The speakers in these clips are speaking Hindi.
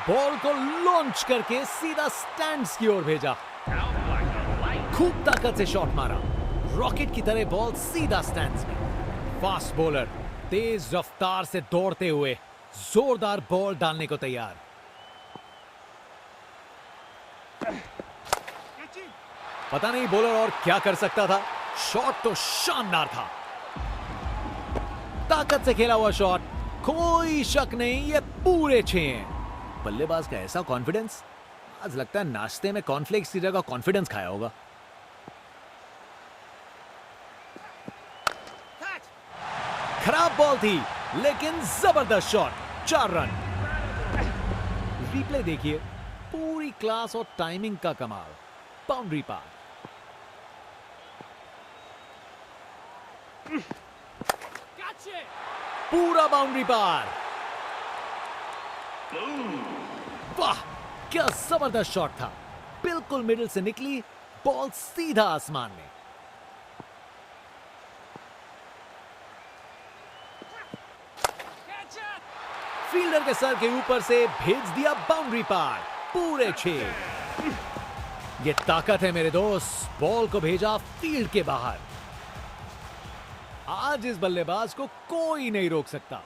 बॉल को लॉन्च करके सीधा स्टैंड्स की ओर भेजा। खूब ताकत से शॉट मारा, रॉकेट की तरह बॉल सीधा स्टैंड्स में। फास्ट बॉलर तेज रफ्तार से दौड़ते हुए जोरदार बॉल डालने को तैयार। पता नहीं बॉलर और क्या कर सकता था। शॉट तो शानदार था, ताकत से खेला हुआ शॉट, कोई शक नहीं ये पूरे 6 हैं। बल्लेबाज का ऐसा कॉन्फिडेंस, आज लगता है नाश्ते में कॉर्नफ्लेक्स की जगह कॉन्फिडेंस खाया होगा। खराब बॉल थी लेकिन जबरदस्त शॉट, 4 रन। रिप्ले देखिए, पूरी क्लास और टाइमिंग का कमाल। बाउंड्री पार, पूरा बाउंड्री पार। वाह क्या जबरदस्त शॉट था, बिल्कुल मिडिल से निकली बॉल सीधा आसमान में। फील्डर के सर के ऊपर से भेज दिया बाउंड्री पार, पूरे 6। ये ताकत है मेरे दोस्त, बॉल को भेजा फील्ड के बाहर। आज इस बल्लेबाज को कोई नहीं रोक सकता।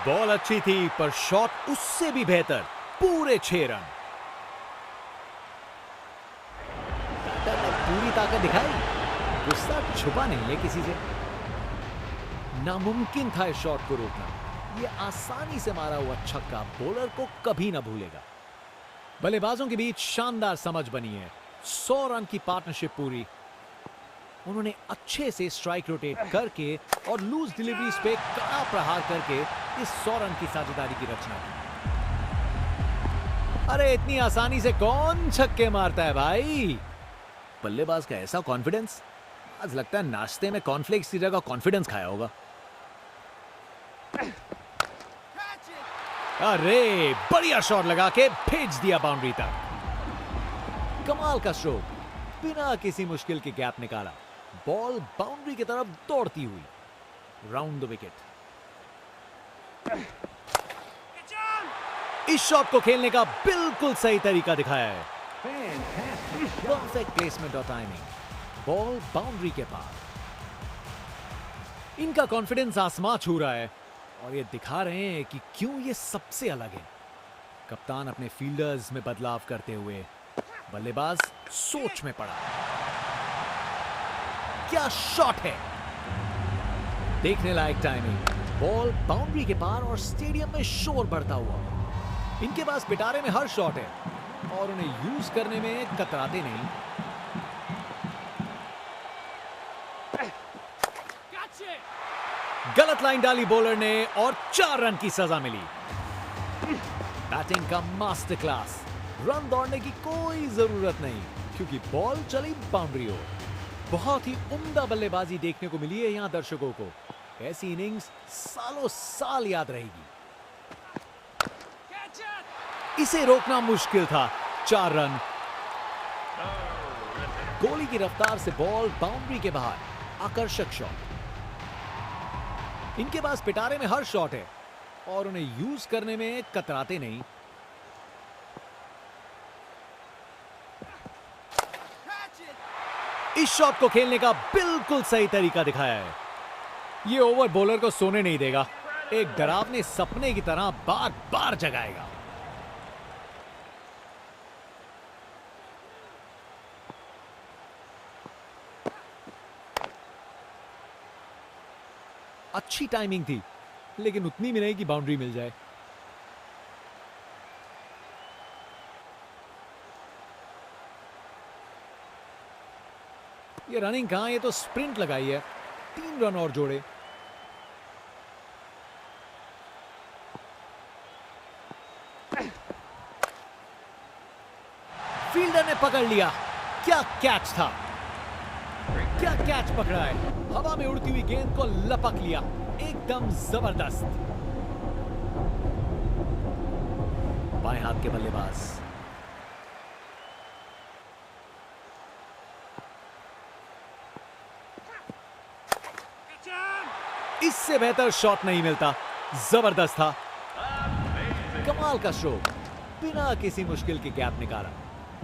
बॉल अच्छी थी पर शॉट उससे भी बेहतर, पूरे 6 रन। पूरी ताकत दिखाई, गुस्सा छुपा नहीं है किसी से। नामुमकिन था इस शॉट को रोकना। यह आसानी से मारा हुआ छक्का बॉलर को कभी ना भूलेगा। बल्लेबाजों के बीच शानदार समझ बनी है। 100 रन की पार्टनरशिप पूरी। उन्होंने अच्छे से स्ट्राइक रोटेट करके और लूज डिलीवरीज पे कड़ा प्रहार करके इस 100 रन की साझेदारी की रचना की। अरे इतनी आसानी से कौन छक्के मारता है भाई। बल्लेबाज का ऐसा कॉन्फिडेंस, आज लगता है नाश्ते में कॉर्नफ्लेक्स की जगह कॉन्फिडेंस खाया होगा। अरे बढ़िया शॉट लगा के भेज दिया बाउंड्री तक। कमाल का स्ट्रोक, बिना किसी मुश्किल के गैप निकाला, बॉल बाउंड्री की तरफ दौड़ती हुई। Round the wicket. इस शॉट को खेलने का बिल्कुल सही तरीका दिखाया है। परफेक्ट प्लेसमेंट और टाइमिंग, बॉल बाउंड्री के पार। इनका कॉन्फिडेंस आसमां छू रहा है और ये दिखा रहे हैं कि क्यों ये सबसे अलग है। कप्तान अपने फील्डर्स में बदलाव करते हुए, बल्लेबाज सोच में पड़ा। क्या शॉट है, देखने लायक टाइमिंग, बॉल बाउंड्री के पार और स्टेडियम में शोर बढ़ता हुआ। इनके पास पिटारे में हर शॉट है और उन्हें यूज करने में कतराते नहीं। गलत लाइन डाली बॉलर ने और 4 रन की सजा मिली। बैटिंग का मास्टर क्लास, रन दौड़ने की कोई जरूरत नहीं क्योंकि बॉल चली बाउंड्री ओर। बहुत ही उम्दा बल्लेबाजी देखने को मिली है यहां दर्शकों को। ऐसी इनिंग्स सालों साल याद रहेगी। इसे रोकना मुश्किल था, 4 रन। गोली की रफ्तार से बॉल बाउंड्री के बाहर, आकर्षक शॉट। इनके पास पिटारे में हर शॉट है और उन्हें यूज करने में कतराते नहीं। इस शॉट को खेलने का बिल्कुल सही तरीका दिखाया है। यह ओवर बॉलर को सोने नहीं देगा, एक डरावने सपने की तरह बार बार जगाएगा। अच्छी टाइमिंग थी लेकिन उतनी भी नहीं कि बाउंड्री मिल जाए। ये रनिंग कहां, ये तो स्प्रिंट लगाई है। 3 रन और जोड़े। फील्डर ने पकड़ लिया। क्या कैच था, क्या कैच पकड़ा है। हवा में उड़ती हुई गेंद को लपक लिया, एकदम जबरदस्त। बाएं हाथ के बल्लेबाज। इससे बेहतर शॉट नहीं मिलता। जबरदस्त था, कमाल का स्ट्रोक, बिना किसी मुश्किल के गैप निकाला,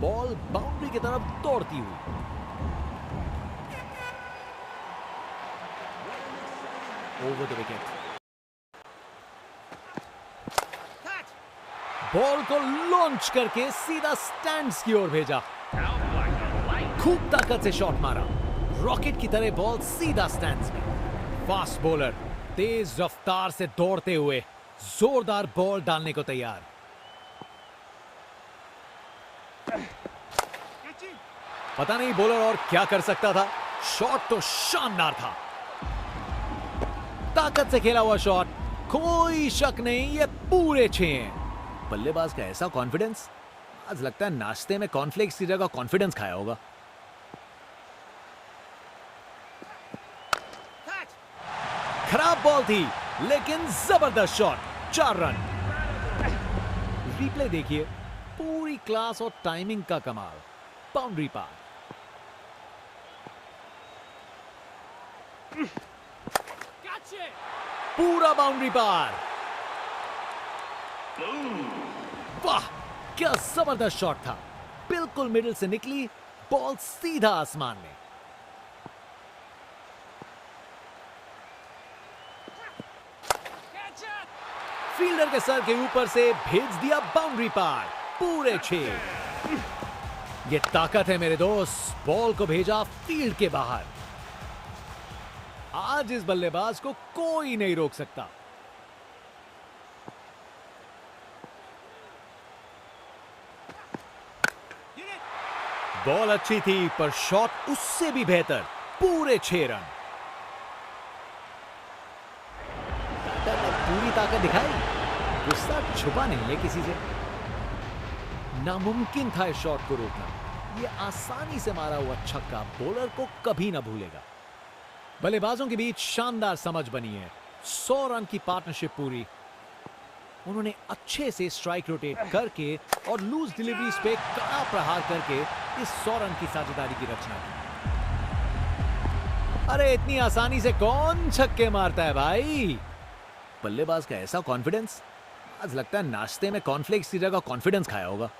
बॉल बाउंड्री की तरफ दौड़ती हुई। ओवर द विकेट, बॉल को लॉन्च करके सीधा स्टैंड्स की ओर भेजा। खूब ताकत से शॉट मारा, रॉकेट की तरह बॉल सीधा स्टैंड्स में। फास्ट बॉलर तेज रफ्तार से दौड़ते हुए जोरदार बॉल डालने को तैयार। पता नहीं बॉलर और क्या कर सकता था, शॉट तो शानदार था, ताकत से खेला हुआ शॉट, कोई शक नहीं ये पूरे 6 हैं। बल्लेबाज का ऐसा कॉन्फिडेंस, आज लगता है नाश्ते में कॉर्नफ्लेक्स की जगह कॉन्फिडेंस खाया होगा। खराब बॉल थी लेकिन जबरदस्त शॉट, 4 रन। रिप्ले देखिए, पूरी क्लास और टाइमिंग का कमाल, बाउंड्री पार। पूरा बाउंड्री पार, वाह क्या जबरदस्त शॉट था, बिल्कुल मिडिल से निकली बॉल सीधा आसमान में। फील्डर के सर के ऊपर से भेज दिया बाउंड्री पार, पूरे 6। ये ताकत है मेरे दोस्त, बॉल को भेजा फील्ड के बाहर। आज इस बल्लेबाज को कोई नहीं रोक सकता। बॉल अच्छी थी पर शॉट उससे भी बेहतर, पूरे 6 रन। पूरी ताकत दिखाई, गुस्सा छुपा नहीं है किसी से। नामुमकिन था इस शॉट को रोकना, ये आसानी से मारा हुआ छक्का बॉलर को कभी ना भूलेगा। बल्लेबाजों के बीच शानदार समझ बनी है, 100 रन की पार्टनरशिप पूरी। उन्होंने अच्छे से स्ट्राइक रोटेट करके और लूज डिलीवरीज पे कड़ा प्रहार करके इस 100 रन की साझेदारी की रचना की। अरे इतनी आसानी से कौन छक्के मारता है भाई। बल्लेबाज का ऐसा कॉन्फिडेंस, आज लगता है नाश्ते में कॉर्नफ्लेक्स की जगह कॉन्फिडेंस खाया होगा।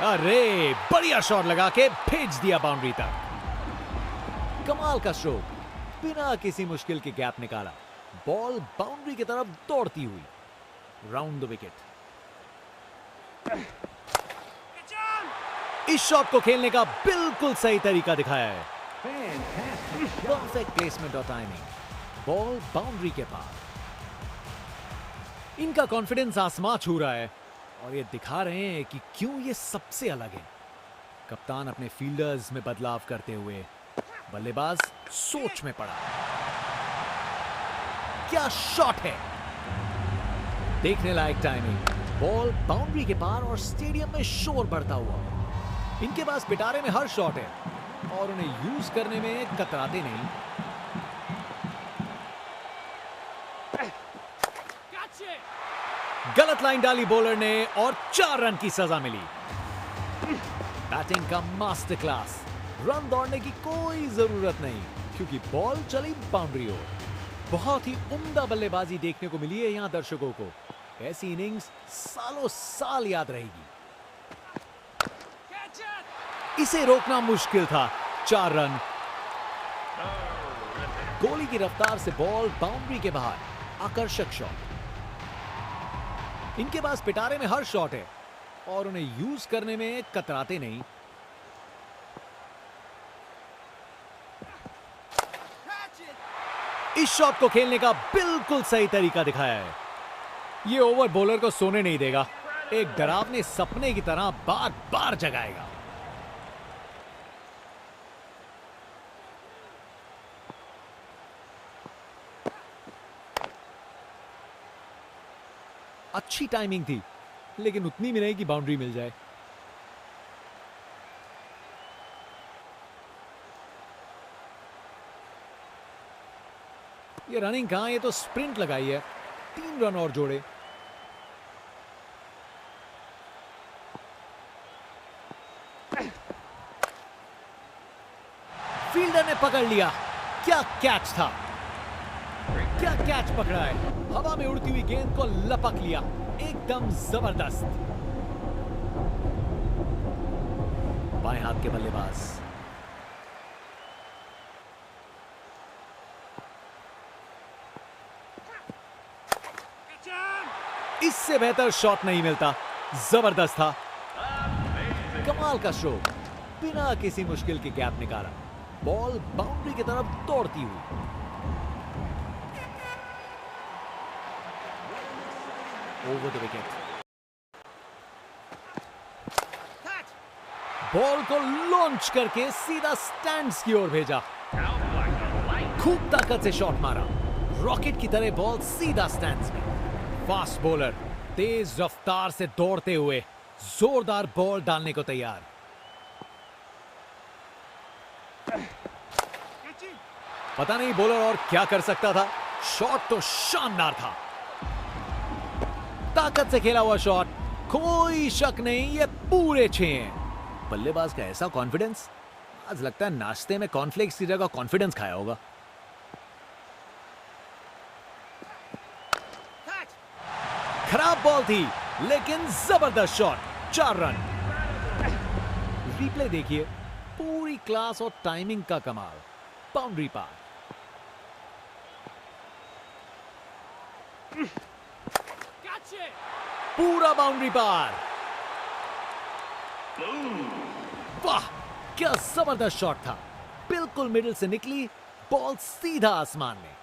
अरे बढ़िया शॉट लगा के भेज दिया बाउंड्री तक, कमाल का स्ट्रोक, बिना किसी मुश्किल के गैप निकाला, बॉल बाउंड्री की तरफ दौड़ती हुई। Round the wicket. इस शॉट को खेलने का बिल्कुल सही तरीका दिखाया है, परफेक्ट प्लेसमेंट और टाइमिंग, बॉल बाउंड्री के पार। इनका कॉन्फिडेंस आसमां छू रहा है और ये दिखा रहे हैं कि क्यों ये सबसे अलग है। कप्तान अपने फील्डर्स में बदलाव करते हुए, बल्लेबाज सोच में पड़ा। क्या शॉट है, देखने लायक टाइमिंग, बॉल बाउंड्री के पार और स्टेडियम में शोर बढ़ता हुआ। इनके पास पिटारे में हर शॉट है और उन्हें यूज करने में कतराते नहीं। गलत लाइन डाली बॉलर ने और 4 रन की सजा मिली। बैटिंग का मास्टर क्लास, रन दौड़ने की कोई जरूरत नहीं क्योंकि बॉल चली बाउंड्री ओर। बहुत ही उम्दा बल्लेबाजी देखने को मिली है यहां दर्शकों को। ऐसी इनिंग्स सालों साल याद रहेगी। इसे रोकना मुश्किल था, 4 रन। गोली की रफ्तार से बॉल बाउंड्री के बाहर, आकर्षक शॉट। इनके पास पिटारे में हर शॉट है और उन्हें यूज करने में कतराते नहीं। इस शॉट को खेलने का बिल्कुल सही तरीका दिखाया है। ये ओवर बॉलर को सोने नहीं देगा, एक डरावने सपने की तरह बार बार जगाएगा। अच्छी टाइमिंग थी लेकिन उतनी भी नहीं कि बाउंड्री मिल जाए। ये रनिंग कहां, ये तो स्प्रिंट लगाई है। 3 रन और जोड़े। फील्डर ने पकड़ लिया। क्या कैच था, क्या कैच पकड़ा है। हवा में उड़ती हुई गेंद को लपक लिया, एकदम जबरदस्त। बाएं हाथ के बल्लेबाज इससे बेहतर शॉट नहीं मिलता, जबरदस्त था। कमाल का स्ट्रोक, बिना किसी मुश्किल के गैप निकाला, बॉल बाउंड्री की तरफ दौड़ती हुई। ओवर द विकेट, बॉल को लॉन्च करके सीधा स्टैंड्स की ओर भेजा। खूब ताकत से शॉट मारा, रॉकेट की तरह बॉल सीधा स्टैंड्स में। फास्ट बॉलर तेज रफ्तार से दौड़ते हुए जोरदार बॉल डालने को तैयार। पता नहीं बॉलर और क्या कर सकता था, शॉट तो शानदार था। ताकत से खेला हुआ शॉट, कोई शक नहीं ये पूरे 6 हैं। बल्लेबाज का ऐसा कॉन्फिडेंस, आज लगता है नाश्ते में कॉर्नफ्लेक्स की जगह कॉन्फिडेंस खाया होगा। खराब बॉल थी लेकिन जबरदस्त शॉट, 4 रन। रिप्ले देखिए, पूरी क्लास और टाइमिंग का कमाल। बाउंड्री पार, पूरा बाउंड्री पार। वाह, क्या जबरदस्त शॉट था, बिल्कुल मिडिल से निकली बॉल सीधा आसमान में।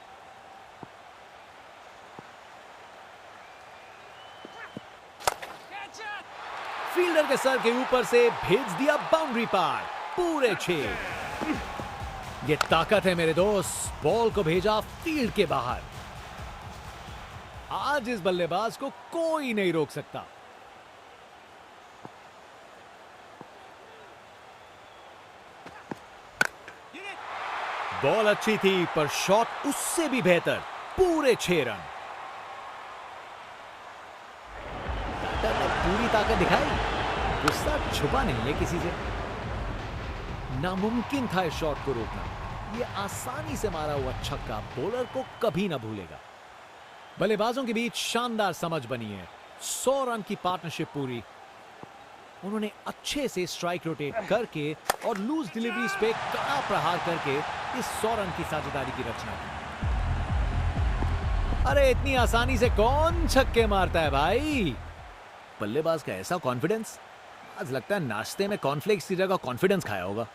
फील्डर के सर के ऊपर से भेज दिया बाउंड्री पार, पूरे 6। ये ताकत है मेरे दोस्त, बॉल को भेजा फील्ड के बाहर। आज इस बल्लेबाज को कोई नहीं रोक सकता। बॉल अच्छी थी पर शॉट उससे भी बेहतर, पूरे 6 रन। पूरी ताकत दिखाई, गुस्सा छुपा नहीं है किसी से। नामुमकिन था इस शॉट को रोकना। यह आसानी से मारा हुआ छक्का बॉलर को कभी ना भूलेगा। बल्लेबाजों के बीच शानदार समझ बनी है, 100 रन की पार्टनरशिप पूरी। उन्होंने अच्छे से स्ट्राइक रोटेट करके और लूज डिलीवरीज पे कड़ा प्रहार करके इस 100 रन की साझेदारी की रचना की। अरे इतनी आसानी से कौन छक्के मारता है भाई। बल्लेबाज का ऐसा कॉन्फिडेंस, आज लगता है नाश्ते में कॉर्नफ्लेक्स की जगह कॉन्फिडेंस खाया होगा।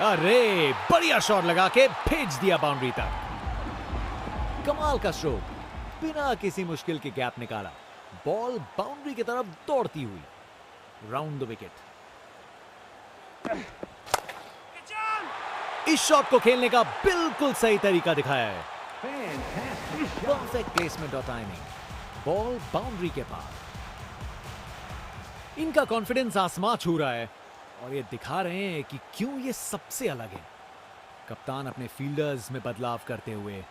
अरे बढ़िया शॉट लगा के भेज दिया बाउंड्री तक। कमाल का स्ट्रोक, बिना किसी मुश्किल के गैप निकाला, बॉल बाउंड्री की तरफ दौड़ती हुई। Round the wicket. इस शॉट को खेलने का बिल्कुल सही तरीका दिखाया है। परफेक्ट प्लेसमेंट और टाइमिंग, बॉल बाउंड्री के पार। इनका कॉन्फिडेंस आसमां छू रहा है और ये दिखा रहे हैं कि क्यों ये सबसे अलग है। कप्तान अपने फील्डर्स में बदलाव करते हुए,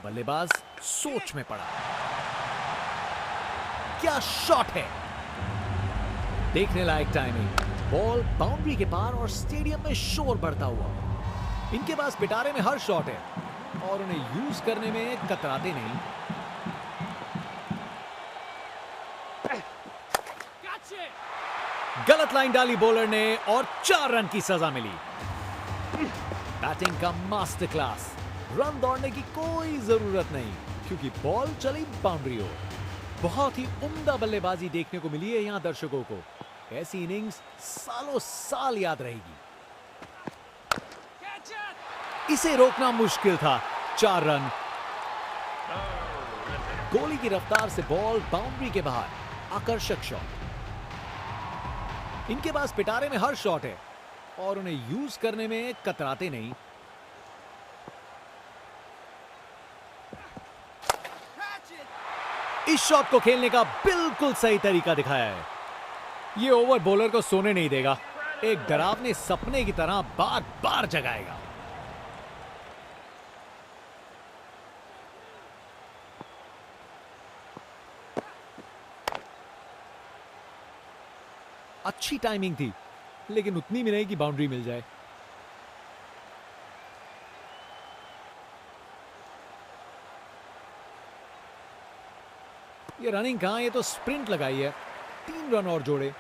बल्लेबाज सोच में पड़ा। क्या शॉट है, देखने लायक टाइमिंग, बॉल बाउंड्री के पार और स्टेडियम में शोर बढ़ता हुआ। इनके पास पिटारे में हर शॉट है और उन्हें यूज करने में कतराते नहीं। गलत लाइन डाली बॉलर ने और 4 रन की सजा मिली। बैटिंग का मास्टर क्लास, रन दौड़ने की कोई जरूरत नहीं क्योंकि बॉल चली बाउंड्री ओर। बहुत ही उम्दा बल्लेबाजी देखने को मिली है यहां दर्शकों को। ऐसी इनिंग्स सालों साल याद रहेगी। इसे रोकना मुश्किल था, 4 रन। गोली की रफ्तार से बॉल बाउंड्री के बाहर, आकर्षक शॉट। इनके पास पिटारे में हर शॉट है और उन्हें यूज करने में कतराते नहीं। इस शॉट को खेलने का बिल्कुल सही तरीका दिखाया है। यह ओवर बॉलर को सोने नहीं देगा, एक डरावने सपने की तरह बार बार जगाएगा। अच्छी टाइमिंग थी लेकिन उतनी भी नहीं कि बाउंड्री मिल जाए। ये रनिंग कहां, ये तो स्प्रिंट लगाई है। 3 रन और जोड़े।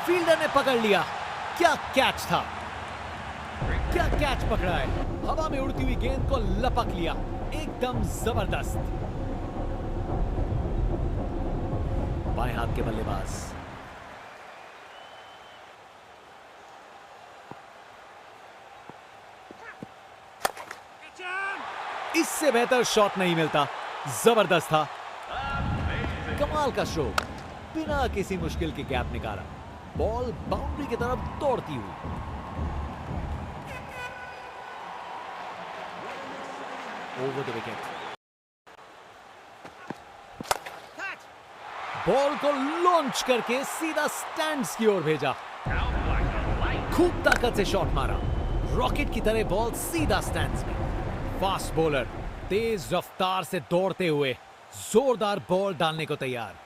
फील्डर ने पकड़ लिया। क्या कैच था, क्या कैच पकड़ा है। हवा में उड़ती हुई गेंद को लपक लिया, एकदम जबरदस्त। बाएं हाथ के बल्लेबाज। इससे बेहतर शॉट नहीं मिलता, जबरदस्त था। कमाल का स्ट्रोक, बिना किसी मुश्किल के गैप निकाला। बॉल बाउंड्री की तरफ दौड़ती हुई। Over the wicket. बॉल को लॉन्च करके सीधा स्टैंड्स की ओर भेजा। खूब ताकत से शॉट मारा, रॉकेट की तरह बॉल सीधा स्टैंड्स में। फास्ट बॉलर तेज रफ्तार से दौड़ते हुए जोरदार बॉल डालने को तैयार।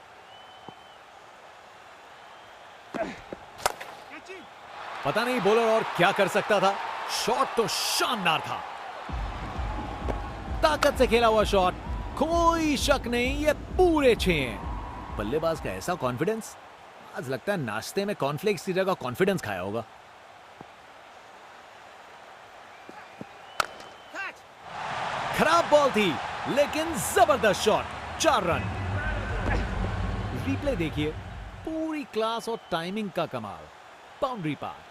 पता नहीं बॉलर और क्या कर सकता था। शॉट तो शानदार था, ताकत से खेला हुआ शॉट, कोई शक नहीं ये पूरे 6 हैं। बल्लेबाज का ऐसा कॉन्फिडेंस, आज लगता है नाश्ते में कॉर्नफ्लेक्स की जगह कॉन्फिडेंस खाया होगा। खराब बॉल थी लेकिन जबरदस्त शॉट। 4 रन। रिप्ले देखिए, पूरी क्लास और टाइमिंग का कमाल। बाउंड्री पार।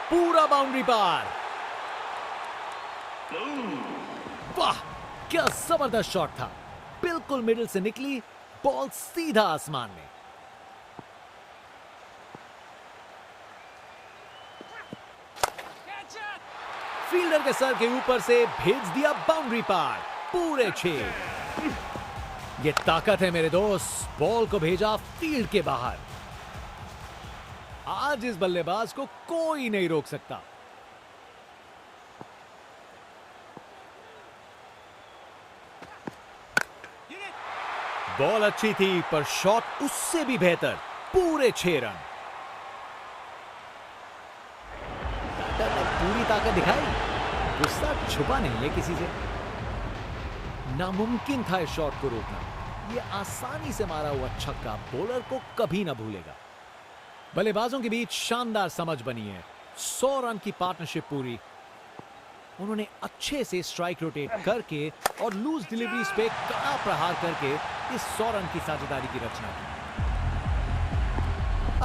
पूरा बाउंड्री पार। वाह, क्या जबरदस्त शॉट था। बिल्कुल मिडिल से निकली बॉल, सीधा आसमान में। फील्डर के सर के ऊपर से भेज दिया बाउंड्री पार। पूरे 6। ये ताकत है मेरे दोस्त, बॉल को भेजा फील्ड के बाहर। आज इस बल्लेबाज को कोई नहीं रोक सकता। बॉल अच्छी थी पर शॉट उससे भी बेहतर। पूरे 6 रन। पूरी ताकत दिखाई, गुस्सा छुपा नहीं है किसी से। नामुमकिन था इस शॉट को रोकना। यह आसानी से मारा हुआ छक्का बॉलर को कभी ना भूलेगा। बल्लेबाजों के बीच शानदार समझ बनी है। 100 रन की पार्टनरशिप पूरी। उन्होंने अच्छे से स्ट्राइक रोटेट करके और लूज डिलीवरीज पे कड़ा प्रहार करके इस 100 रन की साझेदारी की रचना की।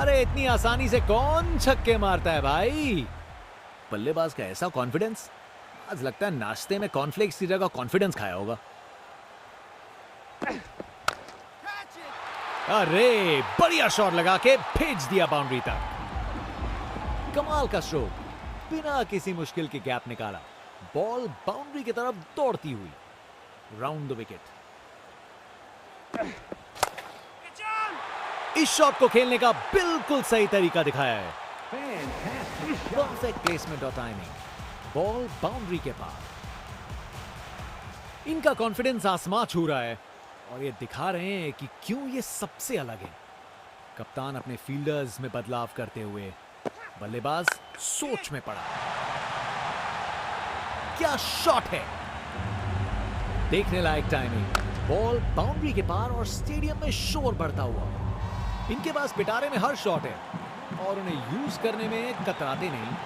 अरे इतनी आसानी से कौन छक्के मारता है भाई। बल्लेबाज का ऐसा कॉन्फिडेंस, आज लगता है नाश्ते में कॉर्नफ्लेक्स की जगह कॉन्फिडेंस खाया होगा। अरे बढ़िया शॉट लगा के भेज दिया बाउंड्री तक। कमाल का स्ट्रोक, बिना किसी मुश्किल के गैप निकाला। बॉल बाउंड्री की तरफ दौड़ती हुई। Round the wicket. इस शॉट को खेलने का बिल्कुल सही तरीका दिखाया है। परफेक्ट प्लेसमेंट और टाइमिंग। बॉल बाउंड्री के पार। इनका कॉन्फिडेंस आसमां छू रहा है और ये दिखा रहे हैं कि क्यों ये सबसे अलग है। कप्तान अपने फील्डर्स में बदलाव करते हुए बल्लेबाज सोच में पड़ा। क्या शॉट है, देखने लायक टाइमिंग। बॉल बाउंड्री के पार और स्टेडियम में शोर बढ़ता हुआ। इनके पास पिटारे में हर शॉट है और उन्हें यूज करने में कतराते नहीं।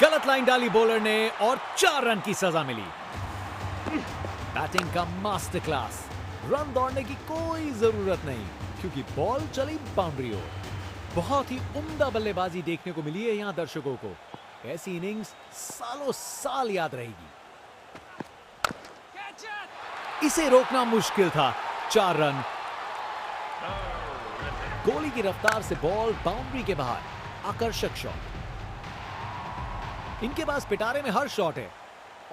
गलत लाइन डाली बॉलर ने और 4 रन की सजा मिली। बैटिंग का मास्टर क्लास। रन दौड़ने की कोई जरूरत नहीं क्योंकि बॉल चली बाउंड्री ओर। बहुत ही उम्दा बल्लेबाजी देखने को मिली है यहां दर्शकों को। ऐसी इनिंग्स सालों साल याद रहेगी। इसे रोकना मुश्किल था। 4 रन। गोली की रफ्तार से बॉल बाउंड्री के बाहर। आकर्षक शॉट। इनके पास पिटारे में हर शॉट है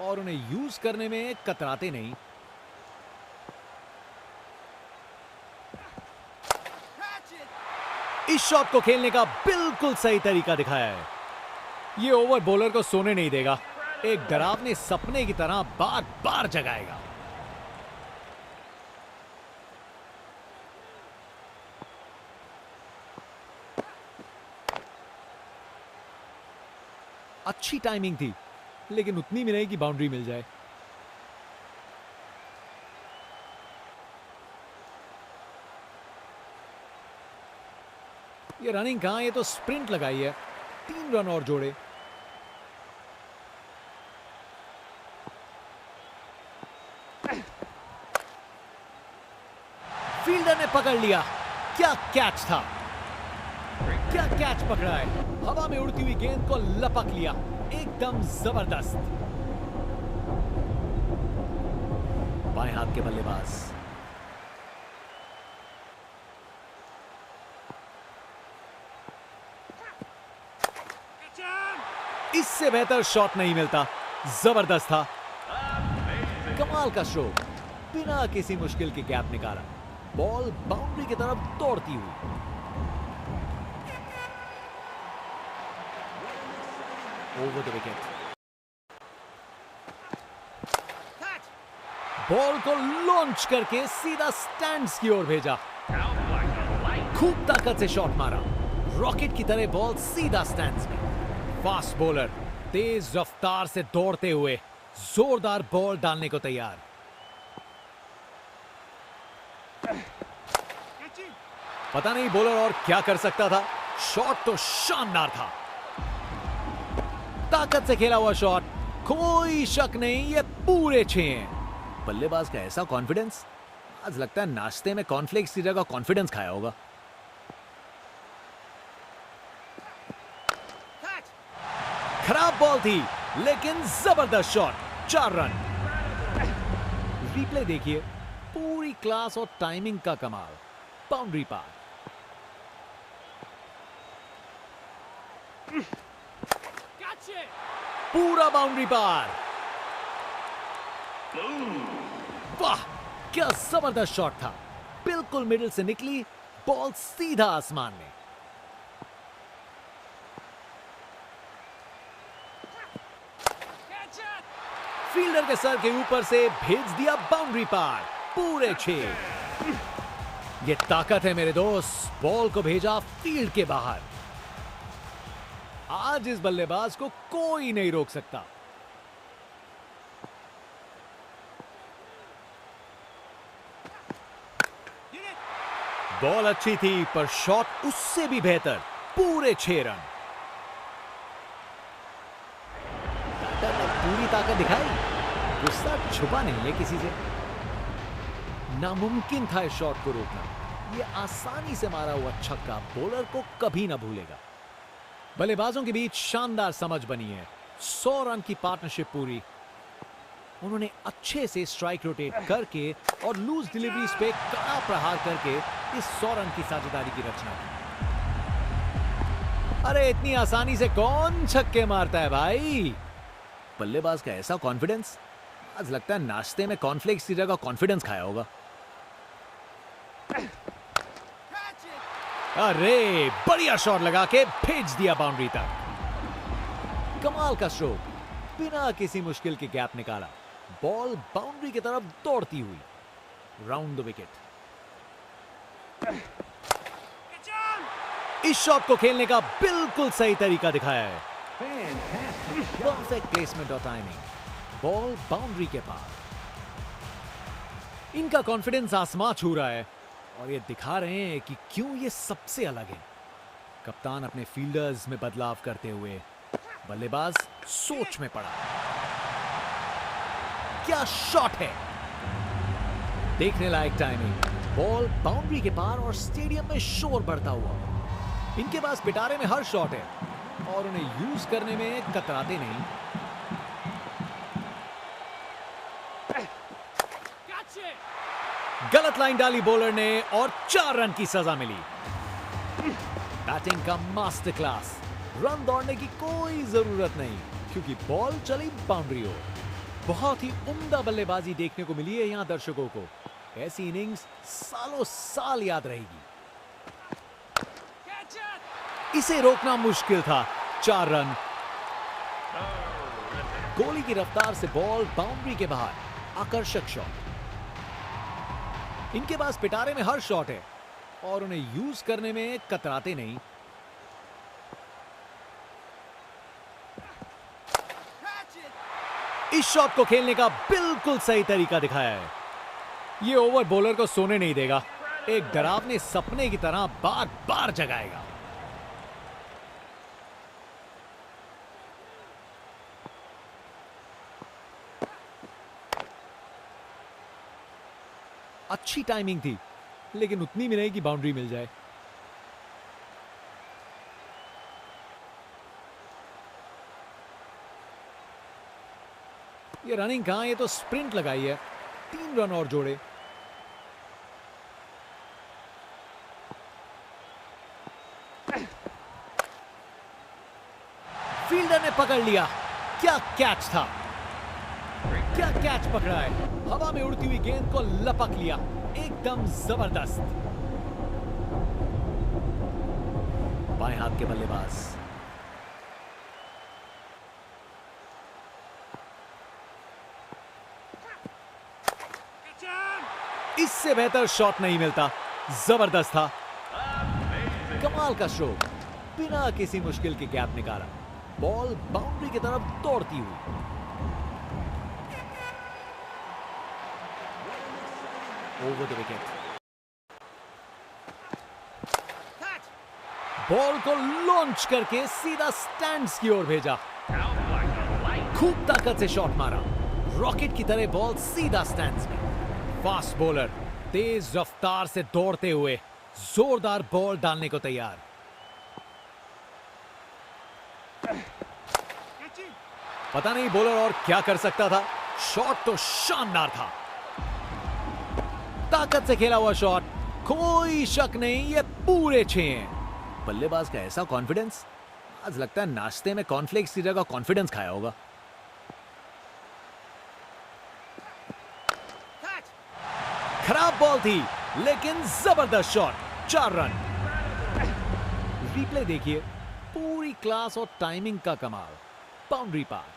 और उन्हें यूज करने में कतराते नहीं। इस शॉट को खेलने का बिल्कुल सही तरीका दिखाया है। ये ओवर बॉलर को सोने नहीं देगा, एक डरावने सपने की तरह बार बार जगाएगा। अच्छी टाइमिंग थी, लेकिन उतनी भी नहीं कि बाउंड्री मिल जाए। ये रनिंग कहां, ये तो स्प्रिंट लगाई है। 3 रन और जोड़े। फील्डर ने पकड़ लिया। क्या कैच था, क्या कैच पकड़ा है। हवा में उड़ती हुई गेंद को लपक लिया, एकदम जबरदस्त। बाएं हाथ के बल्लेबाज। इससे बेहतर शॉट नहीं मिलता, जबरदस्त था। कमाल का स्ट्रोक, बिना किसी मुश्किल के गैप निकाला। बॉल बाउंड्री की तरफ दौड़ती हुई। Over the wicket. बॉल को लॉन्च करके सीधा स्टैंड्स की ओर भेजा। खूब ताकत से शॉट मारा, रॉकेट की तरह बॉल सीधा स्टैंड्स में। फास्ट बॉलर तेज रफ्तार से दौड़ते हुए जोरदार बॉल डालने को तैयार। पता नहीं बॉलर और क्या कर सकता था। शॉट तो शानदार था, ताकत से खेला हुआ शॉट, कोई शक नहीं ये पूरे 6 हैं। बल्लेबाज का ऐसा कॉन्फिडेंस, आज लगता है नाश्ते में कॉर्नफ्लेक्स की जगह कॉन्फिडेंस खाया होगा। खराब बॉल थी, लेकिन जबरदस्त शॉट। 4 रन। रिप्ले देखिए, पूरी क्लास और टाइमिंग का कमाल। बाउंड्री पार। पूरा बाउंड्री पार। वाह, क्या जबरदस्त शॉट था। बिल्कुल मिडिल से निकली बॉल, सीधा आसमान में। फील्डर के सर के ऊपर से भेज दिया बाउंड्री पार। पूरे 6। ये ताकत है मेरे दोस्त, बॉल को भेजा फील्ड के बाहर। आज इस बल्लेबाज को कोई नहीं रोक सकता। बॉल अच्छी थी, पर शॉट उससे भी बेहतर। पूरे 6 रन। पूरी ताकत दिखाई, गुस्सा छुपा नहीं है किसी से। नामुमकिन था इस शॉट को रोकना। यह आसानी से मारा हुआ छक्का बॉलर को कभी ना भूलेगा। बल्लेबाजों के बीच शानदार समझ बनी है। 100 रन की पार्टनरशिप पूरी। उन्होंने अच्छे से स्ट्राइक रोटेट करके और लूज डिलीवरीज पे कड़ा प्रहार करके इस 100 रन की साझेदारी की रचना की। अरे इतनी आसानी से कौन छक्के मारता है भाई। बल्लेबाज का ऐसा कॉन्फिडेंस, आज लगता है नाश्ते में कॉर्नफ्लेक्स की जगह कॉन्फिडेंस खाया होगा। अरे बढ़िया शॉट लगा के भेज दिया बाउंड्री तक। कमाल का स्ट्रोक, बिना किसी मुश्किल के गैप निकाला। बॉल बाउंड्री की तरफ दौड़ती हुई। Round the wicket. इस शॉट को खेलने का बिल्कुल सही तरीका दिखाया है। परफेक्ट प्लेसमेंट और टाइमिंग। बॉल बाउंड्री के पार। इनका कॉन्फिडेंस आसमां छू रहा है और ये दिखा रहे हैं कि क्यों ये सबसे अलग है। कप्तान अपने फील्डर्स में बदलाव करते हुए बल्लेबाज सोच में पड़ा। क्या शॉट है, देखने लायक टाइमिंग। बॉल बाउंड्री के पार और स्टेडियम में शोर बढ़ता हुआ। इनके पास पिटारे में हर शॉट है और उन्हें यूज करने में कतराते नहीं। गलत लाइन डाली बॉलर ने और 4 रन की सजा मिली। बैटिंग का मास्टर क्लास। रन दौड़ने की कोई जरूरत नहीं क्योंकि बॉल चली बाउंड्री ओर। बहुत ही उम्दा बल्लेबाजी देखने को मिली है यहां दर्शकों को। ऐसी इनिंग्स सालों साल याद रहेगी। इसे रोकना मुश्किल था। 4 रन। गोली की रफ्तार से बॉल बाउंड्री के बाहर। आकर्षक शॉट। इनके पास पिटारे में हर शॉट है और उन्हें यूज करने में कतराते नहीं। इस शॉट को खेलने का बिल्कुल सही तरीका दिखाया है। यह ओवर बॉलर को सोने नहीं देगा, एक डरावने सपने की तरह बार बार जगाएगा। अच्छी टाइमिंग थी, लेकिन उतनी भी नहीं कि बाउंड्री मिल जाए। ये रनिंग कहां, ये तो स्प्रिंट लगाई है। 3 रन और जोड़े। फील्डर ने पकड़ लिया। क्या कैच था, क्या कैच पकड़ा है। हवा में उड़ती हुई गेंद को लपक लिया। एकदम जबरदस्त। बाएं हाथ के बल्लेबाज। इससे बेहतर शॉट नहीं मिलता। जबरदस्त था। कमाल का स्ट्रोक, बिना किसी मुश्किल के गैप निकाला। बॉल बाउंड्री की तरफ दौड़ती हुई। Over the wicket. बॉल को लॉन्च करके सीधा स्टैंड्स की ओर भेजा। खूब ताकत से शॉट मारा। रॉकेट की तरह बॉल सीधा स्टैंड्स में। फास्ट बॉलर तेज रफ्तार से दौड़ते हुए जोरदार बॉल डालने को तैयार। पता नहीं बॉलर और क्या कर सकता था। शॉट तो शानदार था। ताकत से खेला हुआ शॉट, कोई शक नहीं ये पूरे 6 हैं। बल्लेबाज का ऐसा कॉन्फिडेंस, आज लगता है नाश्ते में कॉर्नफ्लेक्स की जगह कॉन्फिडेंस खाया होगा। खराब बॉल थी, लेकिन जबरदस्त शॉट। 4 रन। रिप्ले देखिए, पूरी क्लास और टाइमिंग का कमाल। बाउंड्री पार।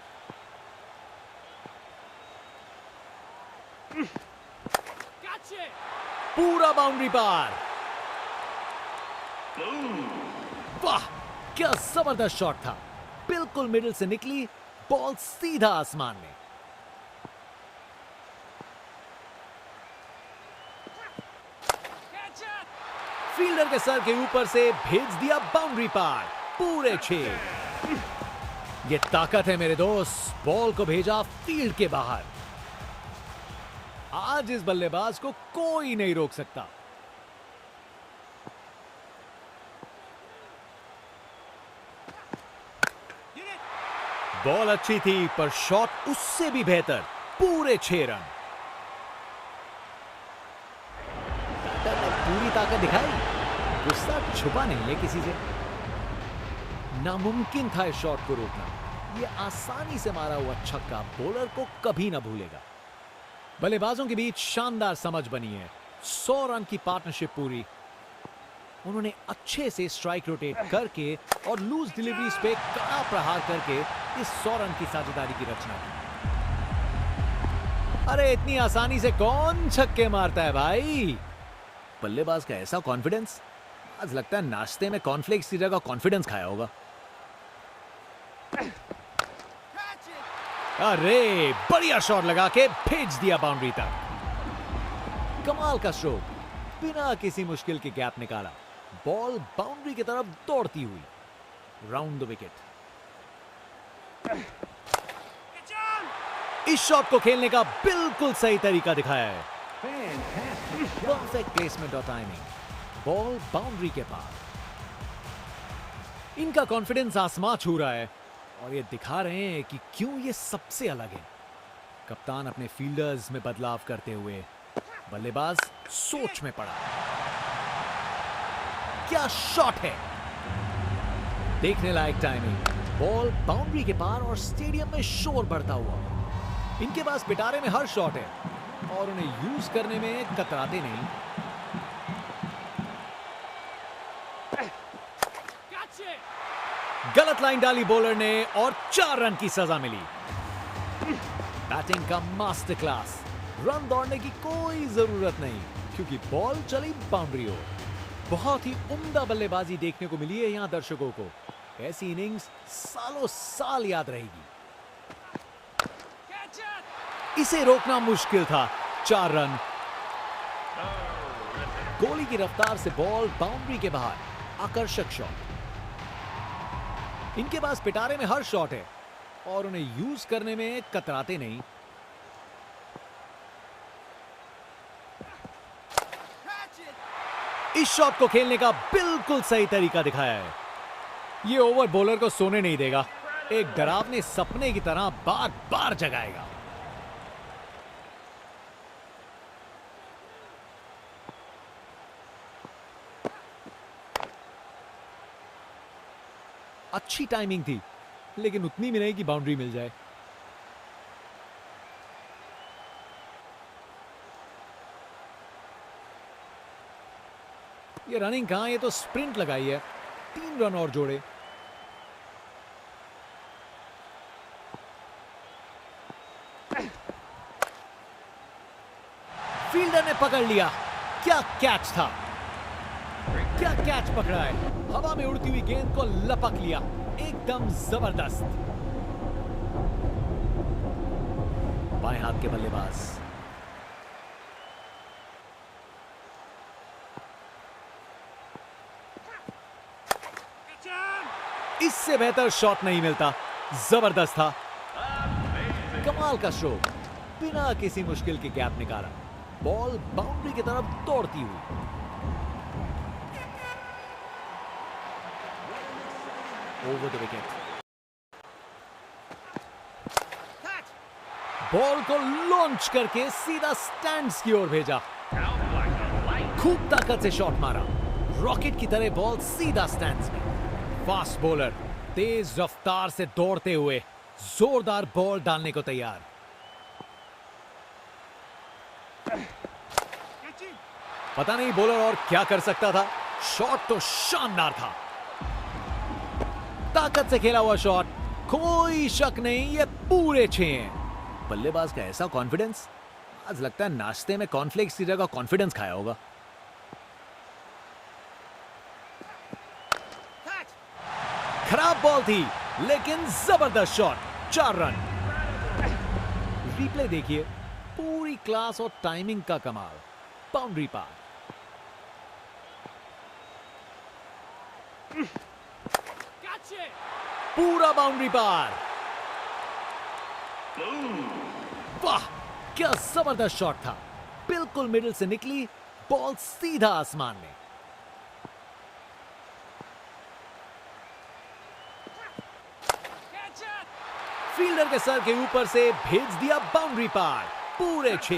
पूरा बाउंड्री पार। वाह, क्या जबरदस्त शॉट था। बिल्कुल मिडिल से निकली बॉल, सीधा आसमान में। फील्डर के सर के ऊपर से भेज दिया बाउंड्री पार। पूरे 6। ये ताकत है मेरे दोस्त। बॉल को भेजा फील्ड के बाहर। आज इस बल्लेबाज को कोई नहीं रोक सकता। बॉल अच्छी थी, पर शॉट उससे भी बेहतर। पूरे 6 रन। पूरी ताकत दिखाई, गुस्सा छुपा नहीं है किसी से। नामुमकिन था इस शॉट को रोकना। यह आसानी से मारा हुआ छक्का बॉलर को कभी ना भूलेगा। बल्लेबाजों के बीच शानदार समझ बनी है। 100 रन की पार्टनरशिप पूरी। उन्होंने अच्छे से स्ट्राइक रोटेट करके और लूज डिलीवरीज पे कड़ा प्रहार करके इस 100 रन की साझेदारी की रचना की। अरे इतनी आसानी से कौन छक्के मारता है भाई। बल्लेबाज का ऐसा कॉन्फिडेंस, आज लगता है नाश्ते में कॉर्नफ्लेक्स की जगह कॉन्फिडेंस खाया होगा। अरे बढ़िया शॉट लगा के भेज दिया बाउंड्री तक। कमाल का स्ट्रोक, बिना किसी मुश्किल के गैप निकाला। बॉल बाउंड्री की तरफ दौड़ती हुई। Round the wicket. इस शॉट को खेलने का बिल्कुल सही तरीका दिखाया है। परफेक्ट प्लेसमेंट और टाइमिंग। बॉल बाउंड्री के पार। इनका कॉन्फिडेंस आसमां छू रहा है और ये दिखा रहे हैं कि क्यों ये सबसे अलग है। कप्तान अपने फील्डर्स में बदलाव करते हुए बल्लेबाज सोच में पड़ा। क्या शॉट है। देखने लायक टाइमिंग। बॉल बाउंड्री के पार और स्टेडियम में शोर बढ़ता हुआ। इनके पास पिटारे में हर शॉट है और उन्हें यूज करने में कतराते नहीं। गलत लाइन डाली बॉलर ने और 4 रन की सजा मिली। बैटिंग का मास्टर क्लास। रन दौड़ने की कोई जरूरत नहीं क्योंकि बॉल चली बाउंड्री ओर। बहुत ही उम्दा बल्लेबाजी देखने को मिली है यहां दर्शकों को। ऐसी इनिंग्स सालों साल याद रहेगी। इसे रोकना मुश्किल था। 4 रन। गोली की रफ्तार से बॉल बाउंड्री के बाहर। आकर्षक शॉट। इनके पास पिटारे में हर शॉट है और उन्हें यूज करने में कतराते नहीं। इस शॉट को खेलने का बिल्कुल सही तरीका दिखाया है। यह ओवर बॉलर को सोने नहीं देगा। एक डरावने सपने की तरह बार बार जगाएगा। अच्छी टाइमिंग थी लेकिन उतनी भी नहीं कि बाउंड्री मिल जाए। ये रनिंग कहां, ये तो स्प्रिंट लगाई है। 3 रन और जोड़े। फील्डर ने पकड़ लिया। क्या कैच था। क्या कैच पकड़ा है। हवा में उड़ती हुई गेंद को लपक लिया। एकदम जबरदस्त। बाएं हाथ के बल्लेबाज। इससे बेहतर शॉट नहीं मिलता। जबरदस्त था। कमाल का स्ट्रोक। बिना किसी मुश्किल के गैप निकाला। बॉल बाउंड्री की तरफ दौड़ती हुई। Over the wicket. बॉल को लॉन्च करके सीधा स्टैंड्स की ओर भेजा। खूब ताकत से शॉट मारा। रॉकेट की तरह बॉल सीधा स्टैंड्स में। फास्ट बॉलर तेज रफ्तार से दौड़ते हुए जोरदार बॉल डालने को तैयार। पता नहीं बॉलर और क्या कर सकता था। शॉट तो शानदार था। ताकत से खेला हुआ शॉट। कोई शक नहीं ये पूरे 6 हैं। बल्लेबाज का ऐसा कॉन्फिडेंस। आज लगता है नाश्ते में कॉर्नफ्लेक्स की जगह कॉन्फिडेंस खाया होगा। खराब बॉल थी लेकिन जबरदस्त शॉट। 4 रन। रिप्ले देखिए। पूरी क्लास और टाइमिंग का कमाल। बाउंड्री पार। पूरा बाउंड्री पार। वाह क्या जबरदस्त शॉट था। बिल्कुल मिडिल से निकली बॉल सीधा आसमान में। फील्डर के सर के ऊपर से भेज दिया बाउंड्री पार। पूरे 6।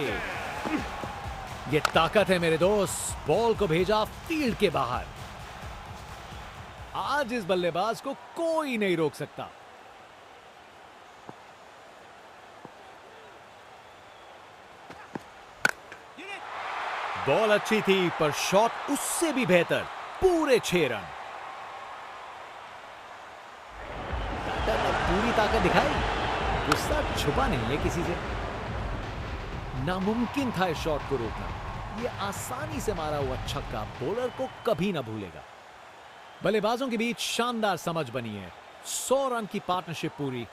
ये ताकत है मेरे दोस्त। बॉल को भेजा फील्ड के बाहर। आज इस बल्लेबाज को कोई नहीं रोक सकता। बॉल अच्छी थी पर शॉट उससे भी बेहतर। पूरे 6 रन। पूरी ताकत दिखाई। गुस्सा छुपा नहीं है किसी से। नामुमकिन था इस शॉट को रोकना। यह आसानी से मारा हुआ छक्का बॉलर को कभी ना भूलेगा। बल्लेबाजों के बीच शानदार समझ बनी है। 100 रन की पार्टनरशिप पूरी।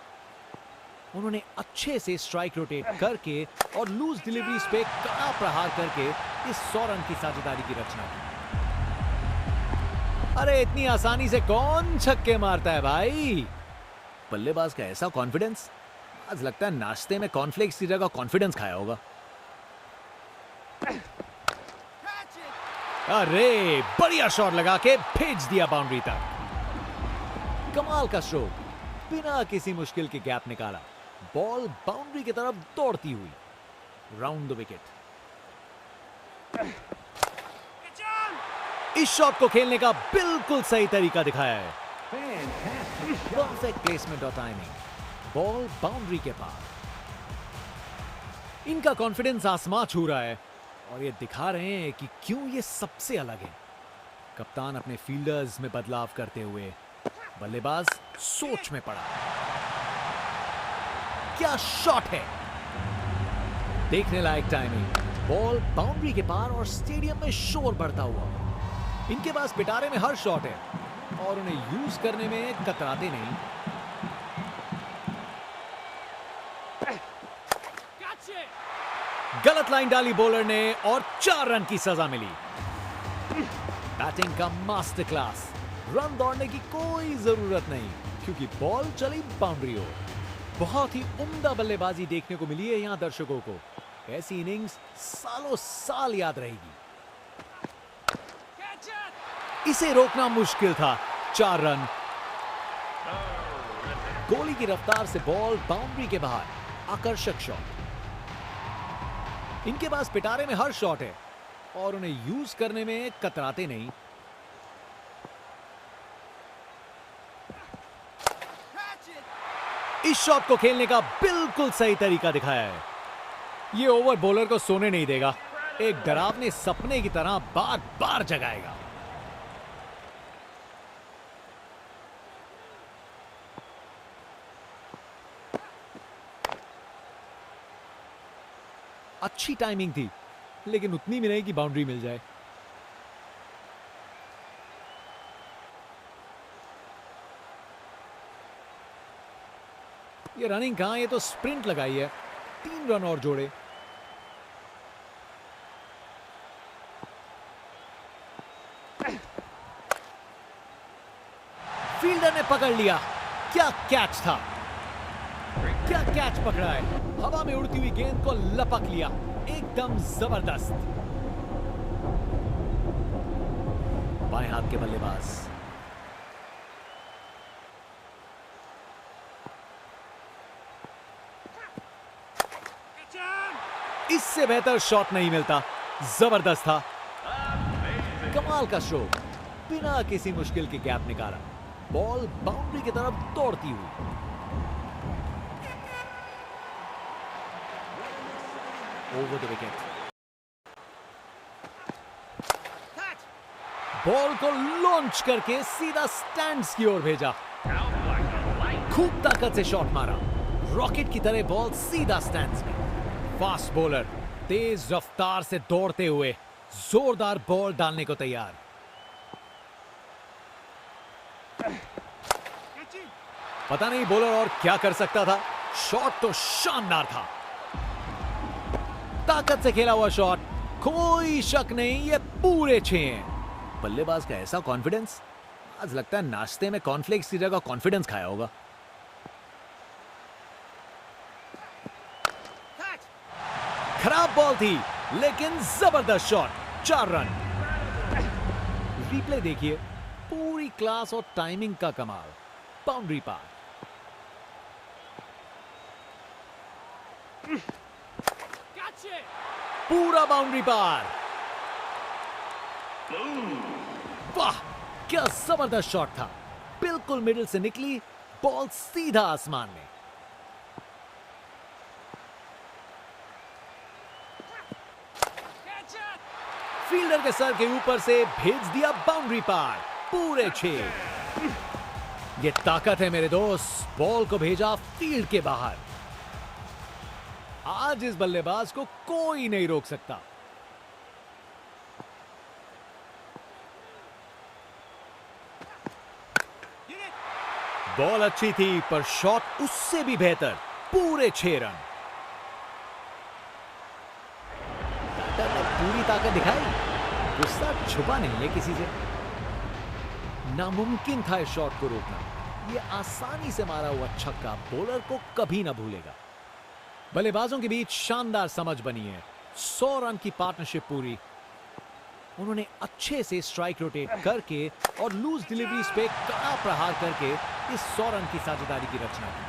उन्होंने अच्छे से स्ट्राइक रोटेट करके और लूज डिलीवरीज पे कड़ा प्रहार करके इस 100 रन की साझेदारी की रचना की। अरे इतनी आसानी से कौन छक्के मारता है भाई। बल्लेबाज का ऐसा कॉन्फिडेंस। आज लगता है नाश्ते में कॉर्नफ्लेक्स की जगह कॉन्फिडेंस खाया होगा। अरे बढ़िया शॉट लगा के भेज दिया बाउंड्री तक। कमाल का स्ट्रोक। बिना किसी मुश्किल के गैप निकाला। बॉल बाउंड्री की तरफ दौड़ती हुई। Round the wicket. इस शॉट को खेलने का बिल्कुल सही तरीका दिखाया है। परफेक्ट प्लेसमेंट और टाइमिंग। बॉल बाउंड्री के पार। इनका कॉन्फिडेंस आसमां छू रहा है और ये दिखा रहे हैं कि क्यों ये सबसे अलग है। कप्तान अपने फील्डर्स में बदलाव करते हुए बल्लेबाज सोच में पड़ा। क्या शॉट है! देखने लायक टाइमिंग। बॉल बाउंड्री के पार और स्टेडियम में शोर बढ़ता हुआ। इनके पास पिटारे में हर शॉट है और उन्हें यूज करने में कतराते नहीं। गलत लाइन डाली बॉलर ने और 4 रन की सजा मिली। बैटिंग का मास्टर क्लास। रन दौड़ने की कोई जरूरत नहीं क्योंकि बॉल चली बाउंड्री ओर। बहुत ही उम्दा बल्लेबाजी देखने को मिली है यहां दर्शकों को। ऐसी इनिंग्स सालों साल याद रहेगी। इसे रोकना मुश्किल था। 4 रन। गोली की रफ्तार से बॉल बाउंड्री के बाहर। आकर्षक शॉट। इनके पास पिटारे में हर शॉट है और उन्हें यूज करने में कतराते नहीं। इस शॉट को खेलने का बिल्कुल सही तरीका दिखाया है। यह ओवर बॉलर को सोने नहीं देगा। एक डरावने सपने की तरह बार बार जगाएगा। अच्छी टाइमिंग थी लेकिन उतनी भी नहीं कि बाउंड्री मिल जाए। ये रनिंग कहां, ये तो स्प्रिंट लगाई है। 3 रन और जोड़े। फील्डर ने पकड़ लिया। क्या कैच था! क्या कैच पकड़ा है! हवा में उड़ती हुई गेंद को लपक लिया। एकदम जबरदस्त। बाएं हाथ के बल्लेबाज। इससे बेहतर शॉट नहीं मिलता। जबरदस्त था। कमाल का स्ट्रोक। बिना किसी मुश्किल के गैप निकाला। बॉल बाउंड्री की तरफ दौड़ती हुई। Over the wicket. बॉल को लॉन्च करके सीधा स्टैंड्स की ओर भेजा। खूब ताकत से शॉट मारा। रॉकेट की तरह बॉल सीधा स्टैंड्स में। फास्ट बॉलर तेज रफ्तार से दौड़ते हुए जोरदार बॉल डालने को तैयार। पता नहीं बॉलर और क्या कर सकता था। शॉट तो शानदार था। ताकत से खेला हुआ शॉट। कोई शक नहीं, ये पूरे 6 हैं। बल्लेबाज का ऐसा कॉन्फिडेंस। आज लगता है नाश्ते में कॉर्नफ्लेक्स की जगह कॉन्फिडेंस खाया होगा। खराब बॉल थी लेकिन जबरदस्त शॉट। 4 रन। रिप्ले देखिए। पूरी क्लास और टाइमिंग का कमाल। बाउंड्री पार। पूरा बाउंड्री पार। वाह, क्या जबरदस्त शॉट था। बिल्कुल मिडिल से निकली बॉल सीधा आसमान में। फील्डर के सर के ऊपर से भेज दिया बाउंड्री पार। पूरे 6। ये ताकत है मेरे दोस्त। बॉल को भेजा फील्ड के बाहर। आज इस बल्लेबाज को कोई नहीं रोक सकता। बॉल अच्छी थी पर शॉट उससे भी बेहतर। पूरे 6 रन। बैटर ने पूरी ताकत दिखाई। गुस्सा छुपा नहीं है किसी से। नामुमकिन था इस शॉट को रोकना। यह आसानी से मारा हुआ छक्का बॉलर को कभी ना भूलेगा। बल्लेबाजों के बीच शानदार समझ बनी है। 100 रन की पार्टनरशिप पूरी। उन्होंने अच्छे से स्ट्राइक रोटेट करके और लूज डिलीवरीज पे कड़ा प्रहार करके इस 100 रन की साझेदारी की रचना की।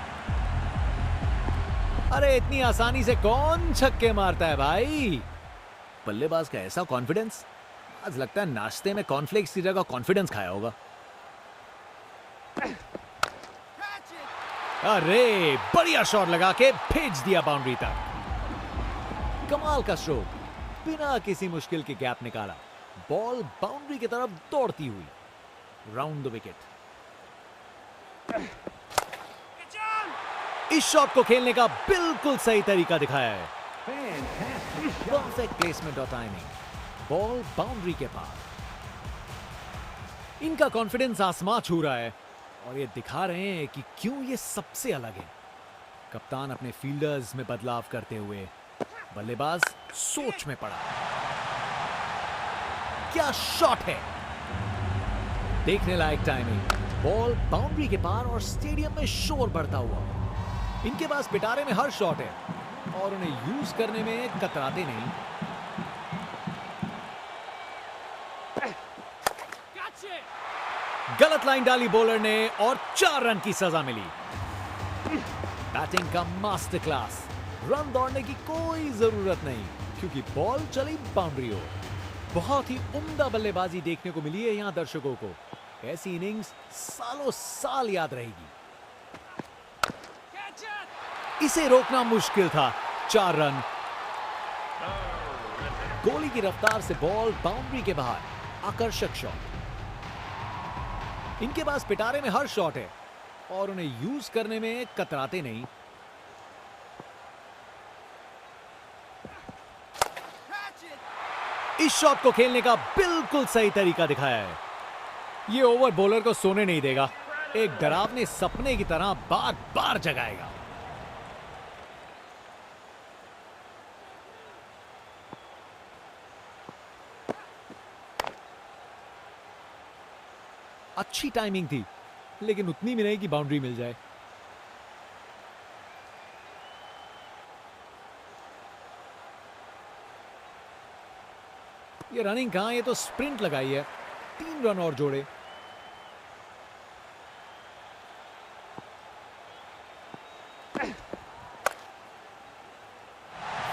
अरे इतनी आसानी से कौन छक्के मारता है भाई! बल्लेबाज का ऐसा कॉन्फिडेंस। आज लगता है नाश्ते में कॉर्नफ्लेक्स की जगह कॉन्फिडेंस खाया होगा। अरे बढ़िया शॉट लगा के भेज दिया बाउंड्री तक। कमाल का स्ट्रोक। बिना किसी मुश्किल के गैप निकाला। बॉल बाउंड्री की तरफ दौड़ती हुई। Round the wicket. इस शॉट को खेलने का बिल्कुल सही तरीका दिखाया है। परफेक्ट प्लेसमेंट और टाइमिंग। बॉल बाउंड्री के पार। इनका कॉन्फिडेंस आसमां छू रहा है और ये दिखा रहे हैं कि क्यों ये सबसे अलग है। कप्तान अपने फील्डर्स में बदलाव करते हुए बल्लेबाज सोच में पड़ा। क्या शॉट है! देखने लायक टाइमिंग। बॉल बाउंड्री के पार और स्टेडियम में शोर बढ़ता हुआ। इनके पास पिटारे में हर शॉट है और उन्हें यूज करने में कतराते नहीं। गलत लाइन डाली बॉलर ने और 4 रन की सजा मिली। बैटिंग का मास्टर क्लास। रन दौड़ने की कोई जरूरत नहीं क्योंकि बॉल चली बाउंड्री ओर। बहुत ही उम्दा बल्लेबाजी देखने को मिली है यहां दर्शकों को। ऐसी इनिंग्स सालों साल याद रहेगी। इसे रोकना मुश्किल था। 4 रन। गोली की रफ्तार से बॉल बाउंड्री के बाहर। आकर्षक शॉट। इनके पास पिटारे में हर शॉट है और उन्हें यूज करने में कतराते नहीं। इस शॉट को खेलने का बिल्कुल सही तरीका दिखाया है। यह ओवर बॉलर को सोने नहीं देगा। एक डरावने सपने की तरह बार बार जगाएगा। अच्छी टाइमिंग थी लेकिन उतनी भी नहीं कि बाउंड्री मिल जाए। ये रनिंग कहां, ये तो स्प्रिंट लगाई है। 3 रन और जोड़े।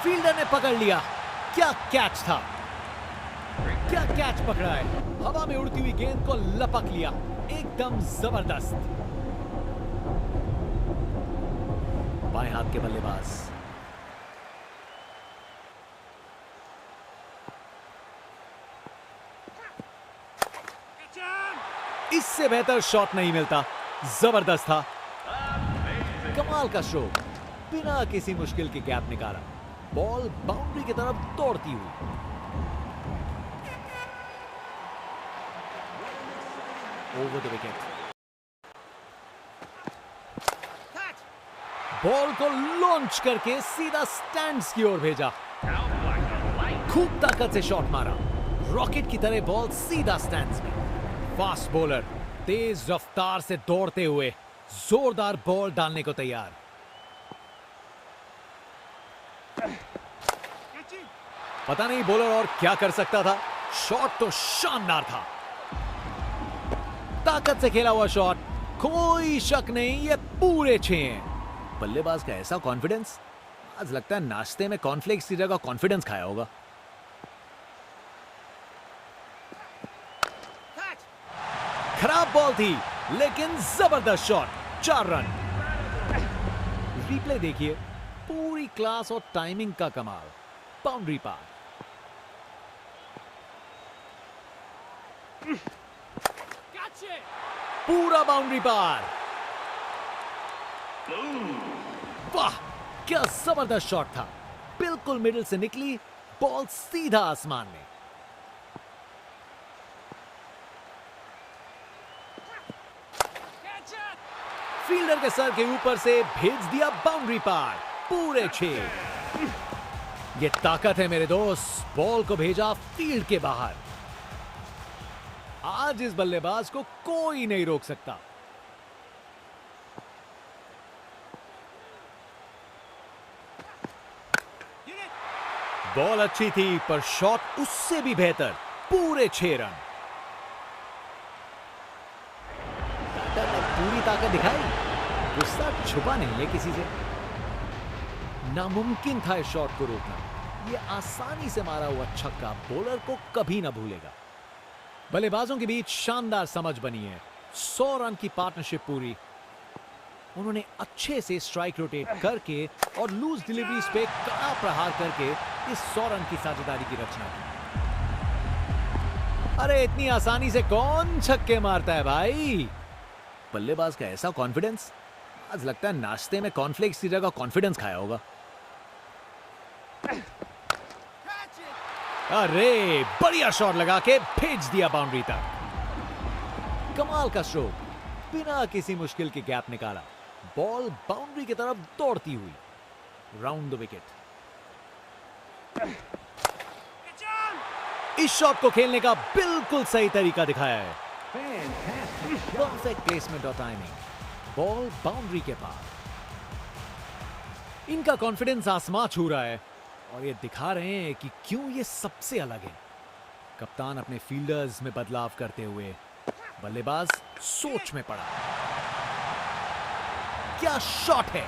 फील्डर ने पकड़ लिया। क्या कैच था! क्या कैच पकड़ा है! हवा में उड़ती हुई गेंद को लपक लिया। एकदम जबरदस्त। बाएं हाथ के बल्लेबाज। इससे बेहतर शॉट नहीं मिलता। जबरदस्त था। कमाल का स्ट्रोक। बिना किसी मुश्किल के गैप निकाला। बॉल बाउंड्री की तरफ दौड़ती हुई। Over the wicket. बॉल को लॉन्च करके सीधा स्टैंड्स की ओर भेजा। खूब ताकत से शॉट मारा। रॉकेट की तरह बॉल सीधा स्टैंड्स में। फास्ट बॉलर तेज रफ्तार से दौड़ते हुए जोरदार बॉल डालने को तैयार। पता नहीं बॉलर और क्या कर सकता था। शॉट तो शानदार था। ताकत से खेला हुआ शॉट। कोई शक नहीं, ये पूरे 6 हैं। बल्लेबाज का ऐसा कॉन्फिडेंस। आज लगता है नाश्ते में कॉर्नफ्लेक्स की जगह कॉन्फिडेंस खाया होगा। खराब बॉल थी लेकिन जबरदस्त शॉट। 4 रन। रिप्ले देखिए। पूरी क्लास और टाइमिंग का कमाल। बाउंड्री पार। पूरा बाउंड्री पार। वाह, क्या जबरदस्त शॉट था। बिल्कुल मिडिल से निकली बॉल सीधा आसमान में। फील्डर के सर के ऊपर से भेज दिया बाउंड्री पार। पूरे 6। ये ताकत है मेरे दोस्त। बॉल को भेजा फील्ड के बाहर। आज इस बल्लेबाज को कोई नहीं रोक सकता। बॉल अच्छी थी पर शॉट उससे भी बेहतर। पूरे 6 रन। बैटर ने पूरी ताकत दिखाई। गुस्सा छुपा नहीं है किसी से। नामुमकिन था इस शॉट को रोकना। यह आसानी से मारा हुआ छक्का बॉलर को कभी ना भूलेगा। बल्लेबाजों के बीच शानदार समझ बनी है। 100 रन की पार्टनरशिप पूरी। उन्होंने अच्छे से स्ट्राइक रोटेट करके और लूज डिलीवरीज पे कड़ा प्रहार करके इस 100 रन की साझेदारी की रचना की। अरे इतनी आसानी से कौन छक्के मारता है भाई। बल्लेबाज का ऐसा कॉन्फिडेंस, आज लगता है नाश्ते में कॉर्नफ्लेक्स की जगह कॉन्फिडेंस खाया होगा। अरे बढ़िया शॉट लगा के भेज दिया बाउंड्री तक। कमाल का स्ट्रोक, बिना किसी मुश्किल के गैप निकाला, बॉल बाउंड्री की तरफ दौड़ती हुई राउंड द विकेट। इस शॉट को खेलने का बिल्कुल सही तरीका दिखाया है। परफेक्ट प्लेसमेंट और टाइमिंग, बॉल बाउंड्री के पार। इनका कॉन्फिडेंस आसमां छू रहा है और ये दिखा रहे हैं कि क्यों ये सबसे अलग है। कप्तान अपने फील्डर्स में बदलाव करते हुए बल्लेबाज सोच में पड़ा। क्या शॉट है,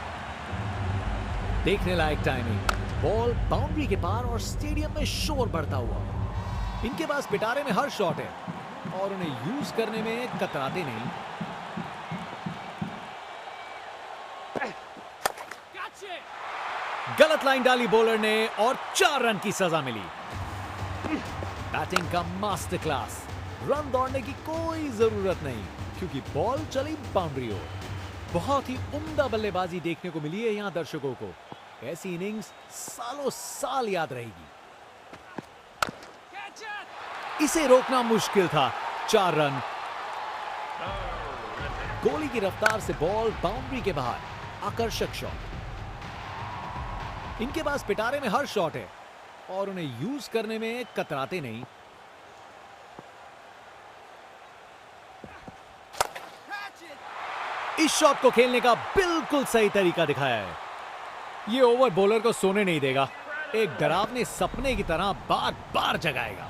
देखने लायक टाइमिंग, बॉल बाउंड्री के पार और स्टेडियम में शोर बढ़ता हुआ। इनके पास पिटारे में हर शॉट है और उन्हें यूज करने में कतराते नहीं। गलत लाइन डाली बॉलर ने और 4 रन की सजा मिली। बैटिंग का मास्टर क्लास, रन दौड़ने की कोई जरूरत नहीं क्योंकि बॉल चली बाउंड्री ओर। बहुत ही उम्दा बल्लेबाजी देखने को मिली है यहां दर्शकों को। ऐसी इनिंग्स सालों साल याद रहेगी। इसे रोकना मुश्किल था। 4 रन। गोली की रफ्तार से बॉल बाउंड्री के बाहर, आकर्षक शॉट। इनके पास पिटारे में हर शॉट है और उन्हें यूज करने में कतराते नहीं। इस शॉट को खेलने का बिल्कुल सही तरीका दिखाया है। ये ओवर बॉलर को सोने नहीं देगा, एक डरावने सपने की तरह बार बार जगाएगा।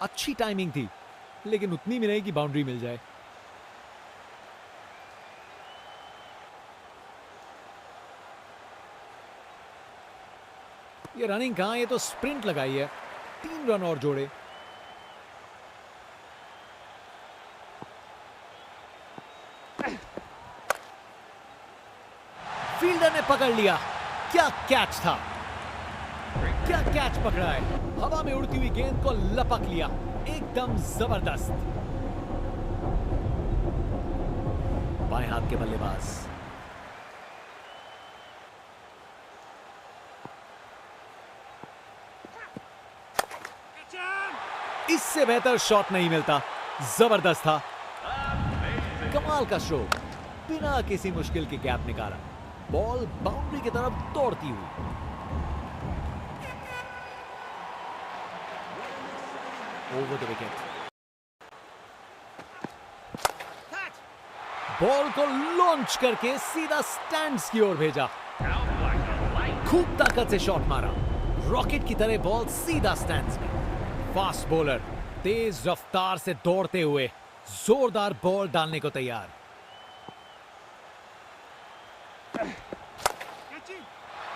अच्छी टाइमिंग थी लेकिन उतनी भी नहीं कि बाउंड्री मिल जाए। ये रनिंग कहां, ये तो स्प्रिंट लगाई है। 3 रन और जोड़े। फील्डर ने पकड़ लिया। क्या कैच था, क्या कैच पकड़ा है। हवा में उड़ती हुई गेंद को लपक लिया, एकदम जबरदस्त। बाएं हाथ के बल्लेबाज। इससे बेहतर शॉट नहीं मिलता, जबरदस्त था। कमाल का स्ट्रोक, बिना किसी मुश्किल के गैप निकाला, बॉल बाउंड्री की तरफ दौड़ती हुई। Over the wicket. बॉल को लॉन्च करके सीधा स्टैंड्स की ओर भेजा। खूब ताकत से शॉट मारा, रॉकेट की तरह बॉल सीधा स्टैंड्स में। फास्ट बॉलर तेज रफ्तार से दौड़ते हुए जोरदार बॉल डालने को तैयार।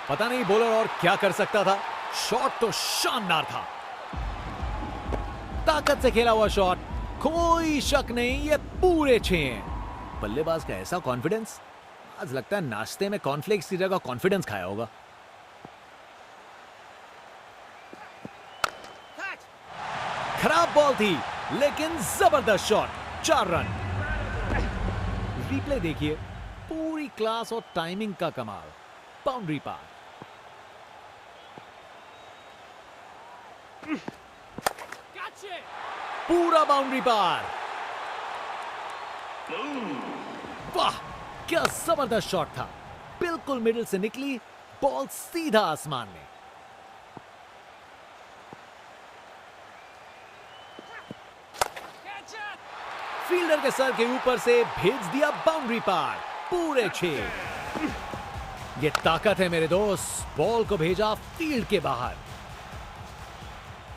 पता नहीं बॉलर और क्या कर सकता था। शॉट तो शानदार था, ताकत से खेला हुआ शॉट, कोई शक नहीं ये पूरे 6 हैं। बल्लेबाज का ऐसा कॉन्फिडेंस, आज लगता है नाश्ते में कॉर्नफ्लेक्स की जगह कॉन्फिडेंस खाया होगा। खराब बॉल थी लेकिन जबरदस्त शॉट। 4 रन। रिप्ले देखिए, पूरी क्लास और टाइमिंग का कमाल। बाउंड्री पार। पूरा बाउंड्री पार। वाह, क्या जबरदस्त शॉट था। बिल्कुल मिडिल से निकली बॉल, सीधा आसमान में। फील्डर के सर के ऊपर से भेज दिया बाउंड्री पार। पूरे 6। ये ताकत है मेरे दोस्त, बॉल को भेजा फील्ड के बाहर।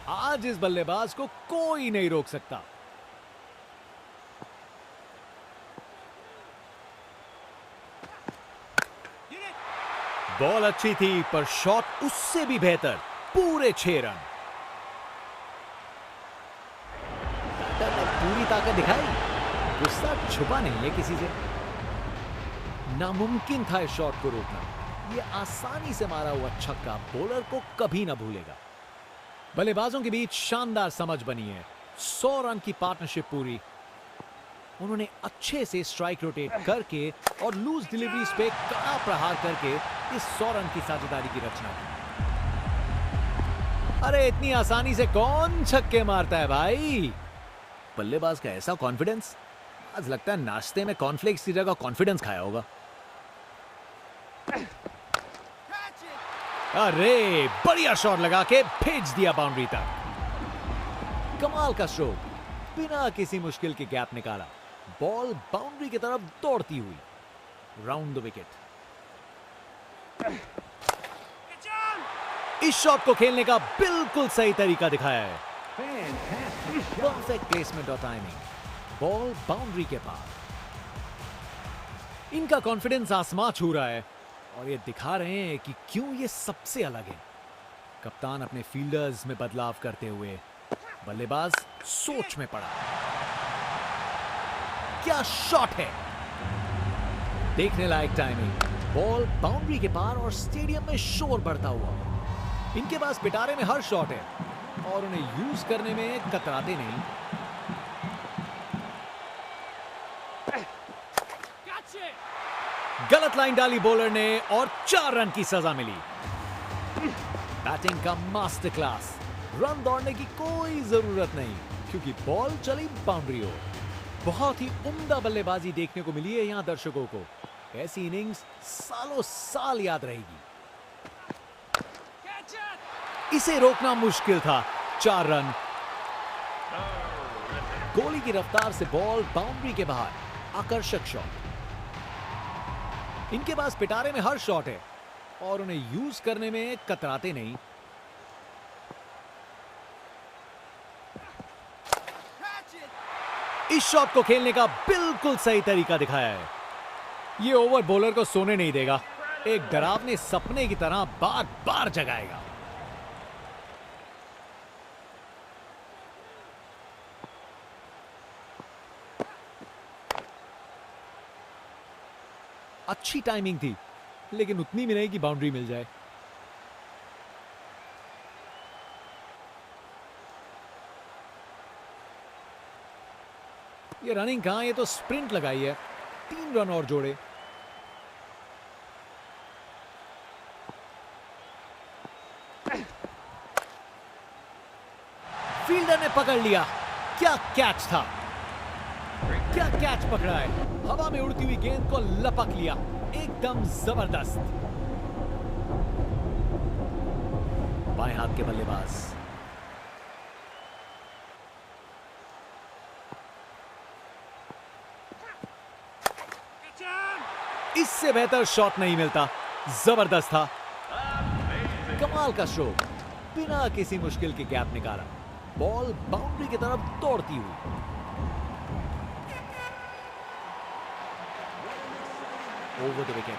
आज इस बल्लेबाज को कोई नहीं रोक सकता। बॉल अच्छी थी पर शॉट उससे भी बेहतर। पूरे 6 रन। बैटर ने पूरी ताकत दिखाई, गुस्सा छुपा नहीं है किसी से। नामुमकिन था इस शॉट को रोकना। ये आसानी से मारा हुआ छक्का बॉलर को कभी ना भूलेगा। बल्लेबाजों के बीच शानदार समझ बनी है। 100 रन की पार्टनरशिप पूरी। उन्होंने अच्छे से स्ट्राइक रोटेट करके और लूज डिलीवरीज पे कड़ा प्रहार करके इस 100 रन की साझेदारी की रचना की। अरे इतनी आसानी से कौन छक्के मारता है भाई? बल्लेबाज का ऐसा कॉन्फिडेंस, आज लगता है नाश्ते में कॉर्नफ्लेक्स की जगह कॉन्फिडेंस खाया होगा। अरे बढ़िया शॉट लगा के भेज दिया बाउंड्री तक। कमाल का स्ट्रोक, बिना किसी मुश्किल के गैप निकाला। बॉल बाउंड्री की तरफ दौड़ती हुई राउंड द विकेट। इस शॉट को खेलने का बिल्कुल सही तरीका दिखाया है। परफेक्ट प्लेसमेंट और टाइमिंग। बॉल बाउंड्री के पार। इनका कॉन्फिडेंस आसमां छू रहा है और ये दिखा रहे हैं कि क्यों ये सबसे अलग है। कप्तान अपने फील्डर्स में बदलाव करते हुए बल्लेबाज सोच में पड़ा। क्या शॉट है! देखने लायक टाइमिंग। बॉल बाउंड्री के पार और स्टेडियम में शोर बढ़ता हुआ। इनके पास पिटारे में हर शॉट है और उन्हें यूज करने में कतराते नहीं। गलत लाइन डाली बॉलर ने और 4 रन की सजा मिली। बैटिंग का मास्टर क्लास। रन दौड़ने की कोई जरूरत नहीं क्योंकि बॉल चली बाउंड्री ओर। बहुत ही उम्दा बल्लेबाजी देखने को मिली है यहां दर्शकों को। ऐसी इनिंग्स सालों साल याद रहेगी। इसे रोकना मुश्किल था। 4 रन। गोली की रफ्तार से बॉल बाउंड्री के बाहर। आकर्षक शॉट। इनके पास पिटारे में हर शॉट है और उन्हें यूज करने में कतराते नहीं। इस शॉट को खेलने का बिल्कुल सही तरीका दिखाया है। ये ओवर बॉलर को सोने नहीं देगा। एक डरावने सपने की तरह बार बार जगाएगा। अच्छी टाइमिंग थी लेकिन उतनी भी नहीं कि बाउंड्री मिल जाए। ये रनिंग कहां, ये तो स्प्रिंट लगाई है। 3 रन और जोड़े। फील्डर ने पकड़ लिया। क्या कैच था! क्या कैच पकड़ा है! हवा में उड़ती हुई गेंद को लपक लिया। एकदम जबरदस्त। बाएं हाथ के बल्लेबाज। इससे बेहतर शॉट नहीं मिलता। जबरदस्त था। कमाल का स्ट्रोक, बिना किसी मुश्किल के गैप निकाला। बॉल बाउंड्री की तरफ दौड़ती हुई। Over the wicket.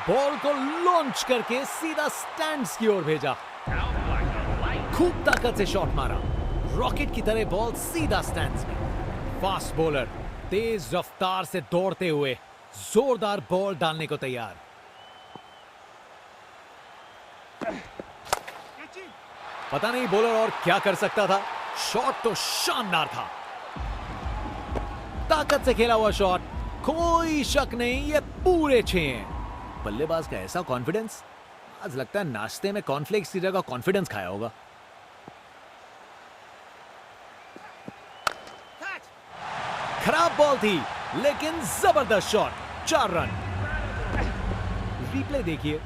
बॉल को लॉन्च करके सीधा स्टैंड्स की ओर भेजा। खूब ताकत से शॉट मारा। रॉकेट की तरह बॉल सीधा स्टैंड्स में। फास्ट बॉलर तेज रफ्तार से दौड़ते हुए जोरदार बॉल डालने को तैयार। पता नहीं बॉलर और क्या कर सकता था। शॉट तो शानदार था। ताकत से खेला हुआ शॉट। कोई शक नहीं, ये पूरे 6 हैं। बल्लेबाज का ऐसा कॉन्फिडेंस, आज लगता है नाश्ते में कॉर्नफ्लेक्स की जगह कॉन्फिडेंस खाया होगा। खराब बॉल थी लेकिन जबरदस्त शॉट। 4 रन। रिप्ले देखिए।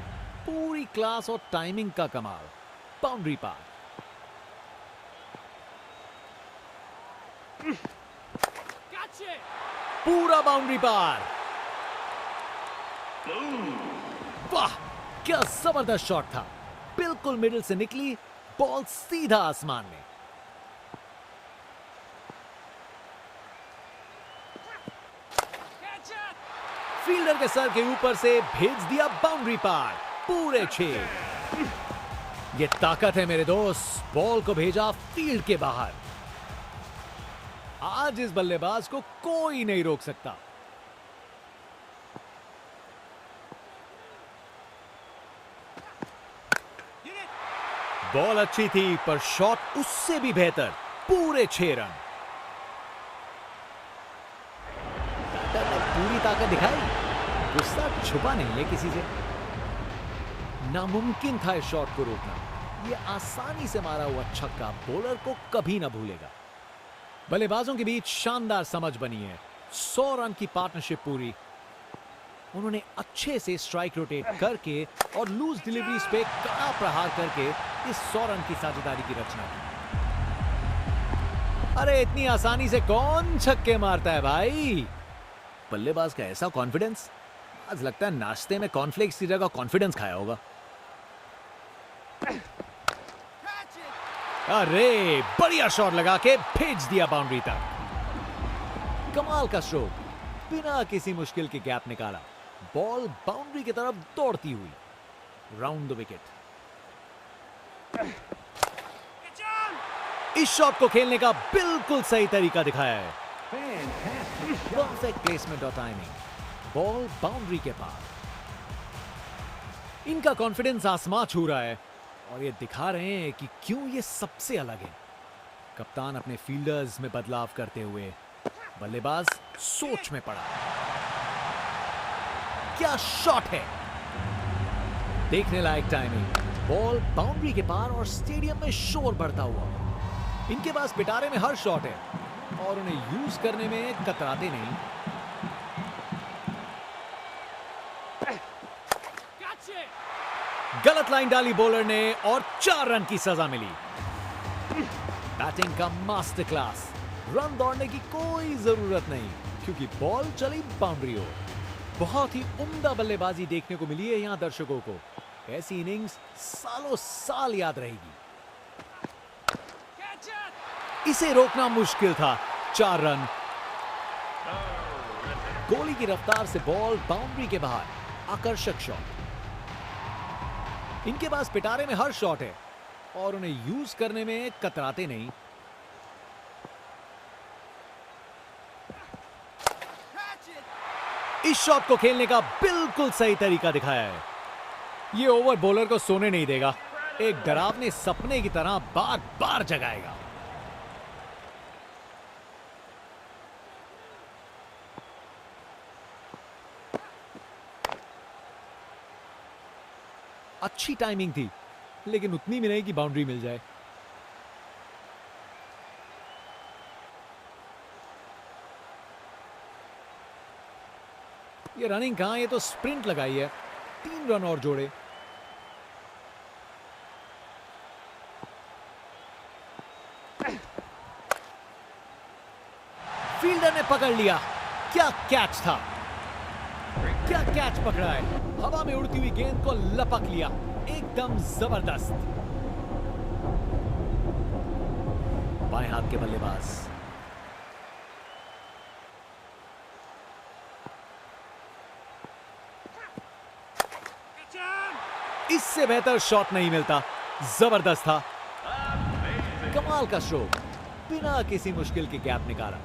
पूरी क्लास और टाइमिंग का कमाल। बाउंड्री पार। पूरा बाउंड्री पार। वाह, क्या जबरदस्त शॉट था। बिल्कुल मिडिल से निकली बॉल सीधा आसमान में। फील्डर के सर के ऊपर से भेज दिया बाउंड्री पार। पूरे 6। ये ताकत है मेरे दोस्त। बॉल को भेजा फील्ड के बाहर। आज इस बल्लेबाज को कोई नहीं रोक सकता। बॉल अच्छी थी पर शॉट उससे भी बेहतर, पूरे 6 रन। टाटा ने पूरी ताकत दिखाई, गुस्सा छुपा नहीं है किसी से। नामुमकिन था इस शॉट को रोकना। यह आसानी से मारा हुआ छक्का बॉलर को कभी ना भूलेगा। बल्लेबाजों के बीच शानदार समझ बनी है। 100 रन की पार्टनरशिप पूरी। उन्होंने अच्छे से स्ट्राइक रोटेट करके और लूज डिलीवरीज पे कड़ा प्रहार करके इस 100 रन की साझेदारी की रचना की। अरे इतनी आसानी से कौन छक्के मारता है भाई? बल्लेबाज का ऐसा कॉन्फिडेंस, आज लगता है नाश्ते में कॉर्नफ्लेक्स की जगह कॉन्फिडेंस खाया होगा। अरे बढ़िया शॉट लगा के भेज दिया बाउंड्री तक। कमाल का स्ट्रोक, बिना किसी मुश्किल के गैप निकाला। बॉल बाउंड्री की तरफ दौड़ती हुई राउंड द विकेट। इस शॉट को खेलने का बिल्कुल सही तरीका दिखाया है। परफेक्ट प्लेसमेंट और टाइमिंग। बॉल बाउंड्री के पार। इनका कॉन्फिडेंस आसमां छू रहा है और ये दिखा रहे हैं कि क्यों ये सबसे अलग है। कप्तान अपने फील्डर्स में बदलाव करते हुए बल्लेबाज सोच में पड़ा। क्या शॉट है! देखने लायक टाइमिंग। बॉल बाउंड्री के पार और स्टेडियम में शोर बढ़ता हुआ। इनके पास पिटारे में हर शॉट है और उन्हें यूज करने में कतराते नहीं। गलत लाइन डाली बॉलर ने और 4 रन की सजा मिली। बैटिंग का मास्टर क्लास। रन दौड़ने की कोई जरूरत नहीं क्योंकि बॉल चली बाउंड्री ओर। बहुत ही उम्दा बल्लेबाजी देखने को मिली है यहां दर्शकों को। ऐसी इनिंग्स सालों साल याद रहेगी। इसे रोकना मुश्किल था। 4 रन। गोली की रफ्तार से बॉल बाउंड्री के बाहर। आकर्षक शॉट। इनके पास पिटारे में हर शॉट है और उन्हें यूज करने में कतराते नहीं। इस शॉट को खेलने का बिल्कुल सही तरीका दिखाया है। यह ओवर बॉलर को सोने नहीं देगा, एक डरावने सपने की तरह बार बार जगाएगा। अच्छी टाइमिंग थी लेकिन उतनी भी नहीं कि बाउंड्री मिल जाए। ये रनिंग कहां, ये तो स्प्रिंट लगाई है। 3 रन और जोड़े। फील्डर ने पकड़ लिया। क्या कैच था! क्या कैच पकड़ा है! हवा में उड़ती हुई गेंद को लपक लिया। एकदम जबरदस्त। बाएं हाथ के बल्लेबाज। इससे बेहतर शॉट नहीं मिलता। जबरदस्त था। कमाल का स्ट्रोक, बिना किसी मुश्किल के गैप निकाला।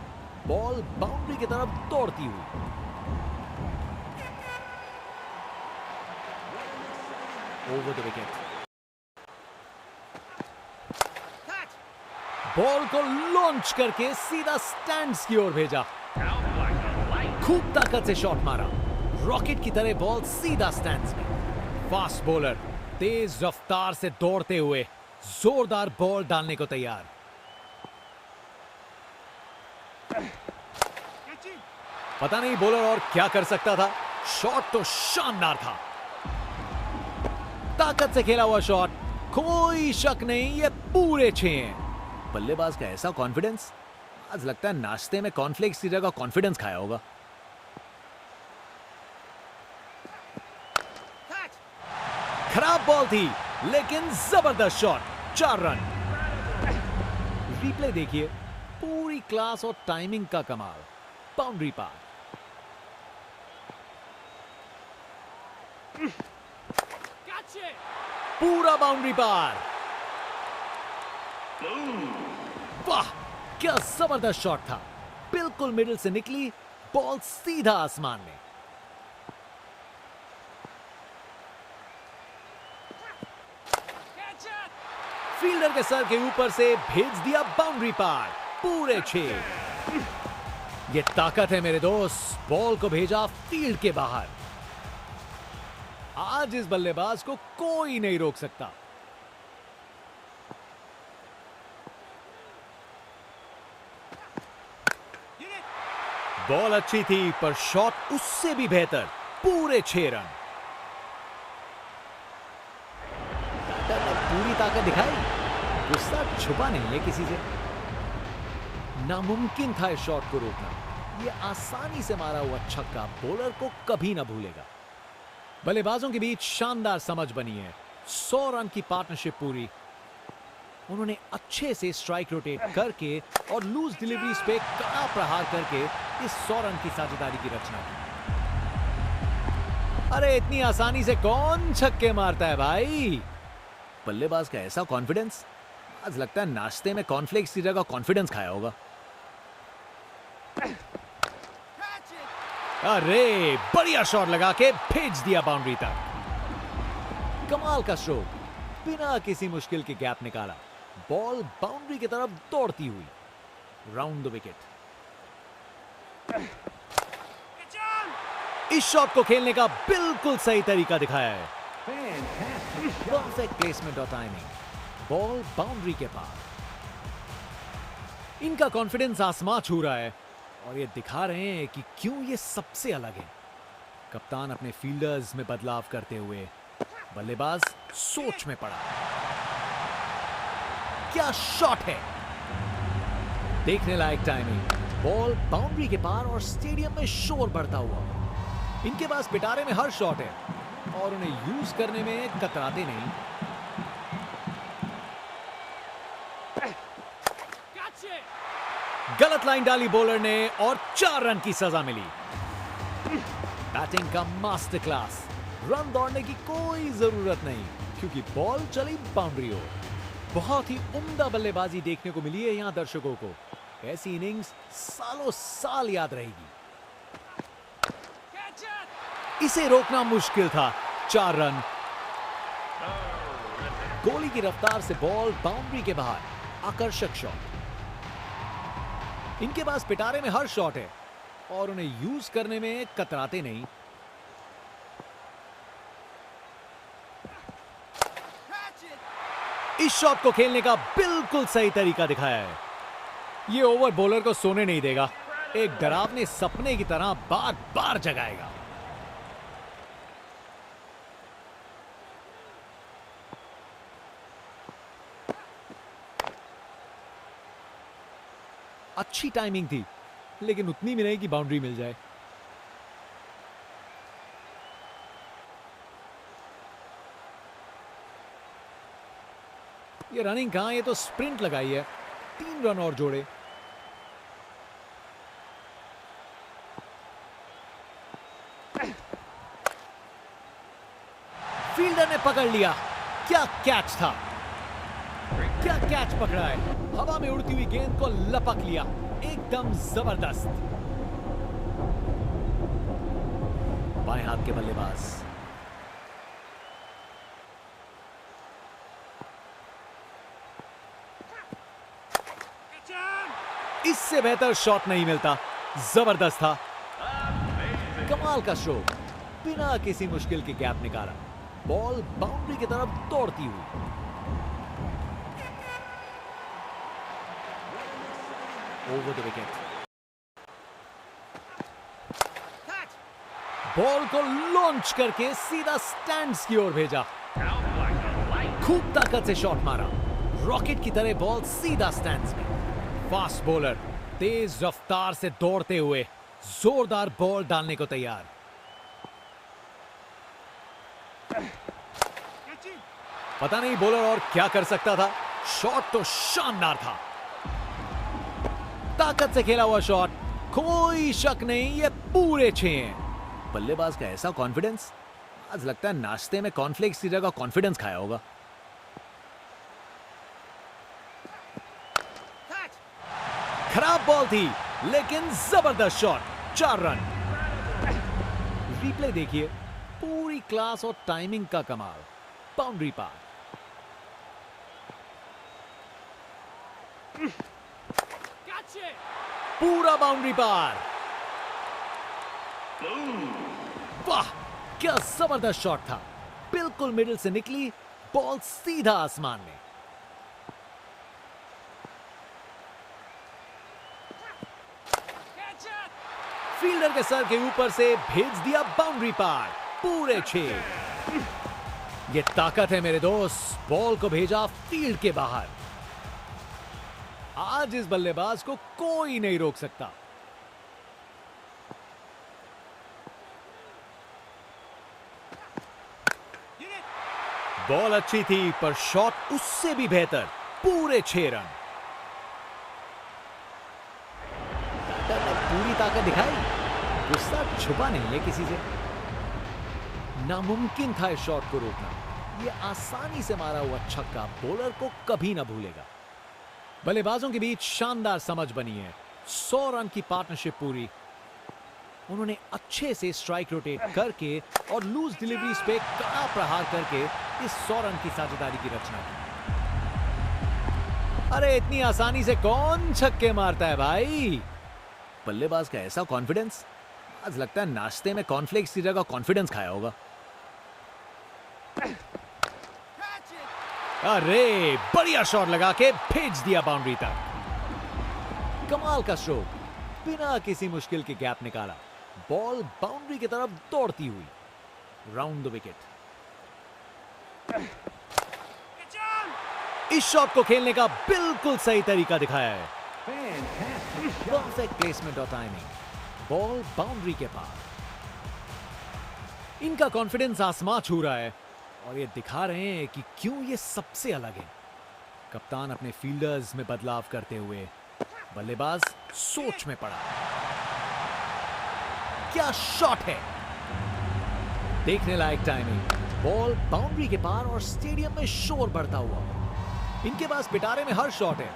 बॉल बाउंड्री की तरफ दौड़ती हुई। Over the wicket. बॉल को लॉन्च करके सीधा स्टैंड्स की ओर भेजा। खूब ताकत से शॉट मारा। रॉकेट की तरह बॉल सीधा स्टैंड्स में। फास्ट बॉलर तेज रफ्तार से दौड़ते हुए जोरदार बॉल डालने को तैयार। पता नहीं बॉलर और क्या कर सकता था। शॉट तो शानदार था। ताकत से खेला हुआ शॉट, कोई शक नहीं ये पूरे 6 हैं। बल्लेबाज का ऐसा कॉन्फिडेंस, आज लगता है नाश्ते में कॉर्नफ्लेक्स की जगह कॉन्फिडेंस खाया होगा। खराब बॉल थी लेकिन जबरदस्त शॉट। 4 रन। रिप्ले देखिए, पूरी क्लास और टाइमिंग का कमाल। बाउंड्री पार। पूरा बाउंड्री पार। वाह, क्या जबरदस्त शॉट था। बिल्कुल मिडिल से निकली बॉल सीधा आसमान में। फील्डर के सर के ऊपर से भेज दिया बाउंड्री पार, पूरे 6। ये ताकत है मेरे दोस्त, बॉल को भेजा फील्ड के बाहर। आज इस बल्लेबाज को कोई नहीं रोक सकता। बॉल अच्छी थी पर शॉट उससे भी बेहतर, पूरे 6 रन। टाटा ने पूरी ताकत दिखाई, गुस्सा छुपा नहीं है किसी से। नामुमकिन था इस शॉट को रोकना। यह आसानी से मारा हुआ छक्का बॉलर को कभी ना भूलेगा। बल्लेबाजों के बीच शानदार समझ बनी है। 100 रन की पार्टनरशिप पूरी। उन्होंने अच्छे से स्ट्राइक रोटेट करके और लूज डिलीवरीज पे कड़ा प्रहार करके इस 100 रन की साझेदारी की रचना की। अरे इतनी आसानी से कौन छक्के मारता है भाई? बल्लेबाज का ऐसा कॉन्फिडेंस, आज लगता है नाश्ते में कॉर्नफ्लेक्स की जगह कॉन्फिडेंस खाया होगा। अरे बढ़िया शॉट लगा के भेज दिया बाउंड्री तक। कमाल का स्ट्रोक, बिना किसी मुश्किल के गैप निकाला। बॉल बाउंड्री की तरफ दौड़ती हुई राउंड द विकेट। इस शॉट को खेलने का बिल्कुल सही तरीका दिखाया है। परफेक्ट प्लेसमेंट और टाइमिंग, बॉल बाउंड्री के पार। इनका कॉन्फिडेंस आसमां छू रहा है और ये दिखा रहे हैं कि क्यों ये सबसे अलग है। कप्तान अपने फील्डर्स में बदलाव करते हुए बल्लेबाज सोच में पड़ा। क्या शॉट है, देखने लायक टाइमिंग, बॉल बाउंड्री के पार और स्टेडियम में शोर बढ़ता हुआ। इनके पास पिटारे में हर शॉट है और उन्हें यूज करने में कतराते नहीं। गलत लाइन डाली बॉलर ने और 4 रन की सजा मिली। बैटिंग का मास्टर क्लास, रन दौड़ने की कोई जरूरत नहीं क्योंकि बॉल चली बाउंड्री ओर। बहुत ही उम्दा बल्लेबाजी देखने को मिली है यहां दर्शकों को। ऐसी इनिंग्स सालों साल याद रहेगी। इसे रोकना मुश्किल था। 4 रन। गोली की रफ्तार से बॉल बाउंड्री के बाहर, आकर्षक शॉट। इनके पास पिटारे में हर शॉट है और उन्हें यूज करने में कतराते नहीं। इस शॉट को खेलने का बिल्कुल सही तरीका दिखाया है। यह ओवर बॉलर को सोने नहीं देगा, एक डरावने सपने की तरह बार बार जगाएगा। अच्छी टाइमिंग थी लेकिन उतनी भी नहीं कि बाउंड्री मिल जाए। ये रनिंग कहां, ये तो स्प्रिंट लगाई है। 3 रन और जोड़े। फील्डर ने पकड़ लिया। क्या कैच था, क्या कैच पकड़ा है। हवा में उड़ती हुई गेंद को लपक लिया, एकदम जबरदस्त। बाएं हाथ के बल्लेबाज। इससे बेहतर शॉट नहीं मिलता, जबरदस्त था। कमाल का स्ट्रोक, बिना किसी मुश्किल के गैप निकाला। बॉल बाउंड्री की तरफ दौड़ती हुई। Over the wicket. बॉल को लॉन्च करके सीधा स्टैंड्स की ओर भेजा। खूब ताकत से शॉट मारा, रॉकेट की तरह बॉल सीधा स्टैंड्स में। फास्ट बॉलर तेज रफ्तार से दौड़ते हुए जोरदार बॉल डालने को तैयार। पता नहीं बॉलर और क्या कर सकता था। शॉट तो शानदार था, ताकत से खेला हुआ शॉट, कोई शक नहीं ये पूरे 6 हैं। बल्लेबाज का ऐसा कॉन्फिडेंस, आज लगता है नाश्ते में कॉर्नफ्लेक्स की जगह कॉन्फिडेंस खाया होगा। खराब बॉल थी लेकिन जबरदस्त शॉट। 4 रन। रिप्ले देखिए, पूरी क्लास और टाइमिंग का कमाल। बाउंड्री पार। पूरा बाउंड्री पार। वाह, क्या जबरदस्त शॉट था। बिल्कुल मिडिल से निकली, बॉल सीधा आसमान में। फील्डर के सर के ऊपर से भेज दिया बाउंड्री पार, पूरे 6। ये ताकत है मेरे दोस्त, बॉल को भेजा फील्ड के बाहर। आज इस बल्लेबाज को कोई नहीं रोक सकता। बॉल अच्छी थी पर शॉट उससे भी बेहतर, पूरे 6 रन। पूरी ताकत दिखाई, गुस्सा छुपा नहीं है किसी से। नामुमकिन था इस शॉट को रोकना। यह आसानी से मारा हुआ छक्का बॉलर को कभी ना भूलेगा। बल्लेबाजों के बीच शानदार समझ बनी है। 100 रन की पार्टनरशिप पूरी। उन्होंने अच्छे से स्ट्राइक रोटेट करके और लूज डिलीवरीज पे कड़ा प्रहार करके इस 100 रन की साझेदारी की रचना की। अरे इतनी आसानी से कौन छक्के मारता है भाई। बल्लेबाज का ऐसा कॉन्फिडेंस, आज लगता है नाश्ते में कॉर्नफ्लेक्स की जगह कॉन्फिडेंस खाया होगा। अरे बढ़िया शॉट लगा के भेज दिया बाउंड्री तक। कमाल का स्ट्रोक, बिना किसी मुश्किल के गैप निकाला। बॉल बाउंड्री की तरफ दौड़ती हुई राउंड द विकेट। इस शॉट को खेलने का बिल्कुल सही तरीका दिखाया है। परफेक्ट प्लेसमेंट और टाइमिंग, बॉल बाउंड्री के पार। इनका कॉन्फिडेंस आसमां छू रहा है और ये दिखा रहे हैं कि क्यों ये सबसे अलग है। कप्तान अपने फील्डर्स में बदलाव करते हुए बल्लेबाज सोच में पड़ा। क्या शॉट है, देखने लायक टाइमिंग। बॉल बाउंड्री के पार और स्टेडियम में शोर बढ़ता हुआ। इनके पास पिटारे में हर शॉट है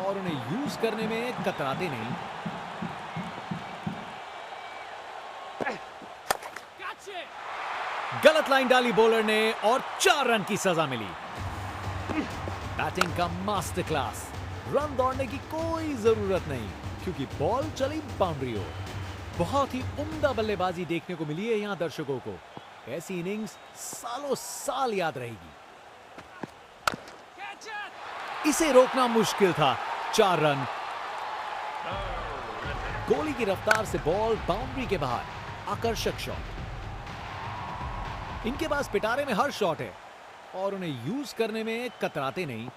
और उन्हें यूज करने में कतराते नहीं। गलत लाइन डाली बॉलर ने और 4 रन की सजा मिली। बैटिंग का मास्टर क्लास। रन दौड़ने की कोई जरूरत नहीं क्योंकि बॉल चली बाउंड्री ओर। बहुत ही उम्दा बल्लेबाजी देखने को मिली है यहां दर्शकों को। ऐसी इनिंग्स सालों साल याद रहेगी। इसे रोकना मुश्किल था। 4 रन। गोली की रफ्तार से बॉल बाउंड्री के बाहर, आकर्षक शॉट। इनके पास पिटारे में हर शॉट है और उन्हें यूज करने में कतराते नहीं।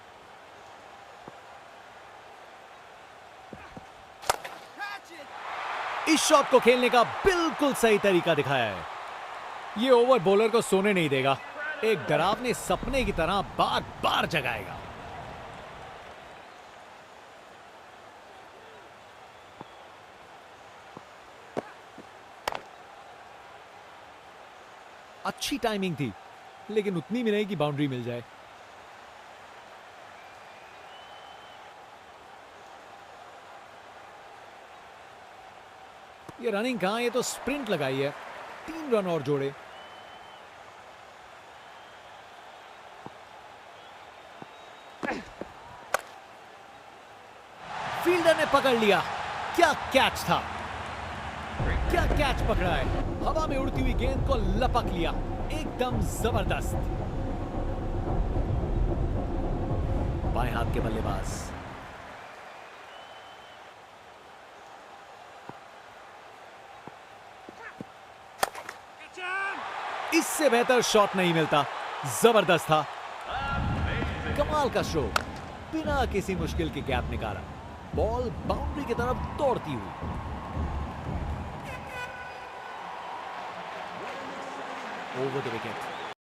इस शॉट को खेलने का बिल्कुल सही तरीका दिखाया है। यह ओवर बॉलर को सोने नहीं देगा, एक डरावने सपने की तरह बार बार जगाएगा। अच्छी टाइमिंग थी लेकिन उतनी भी नहीं कि बाउंड्री मिल जाए। ये रनिंग कहां, ये तो स्प्रिंट लगाई है। 3 रन और जोड़े। फील्डर ने पकड़ लिया। क्या कैच था, क्या कैच पकड़ा है। हवा में उड़ती हुई गेंद को लपक लिया, एकदम जबरदस्त। बाएं हाथ के बल्लेबाज। इससे बेहतर शॉट नहीं मिलता, जबरदस्त था। कमाल का स्ट्रोक, बिना किसी मुश्किल के गैप निकाला। बॉल बाउंड्री की तरफ दौड़ती हुई। Over the wicket.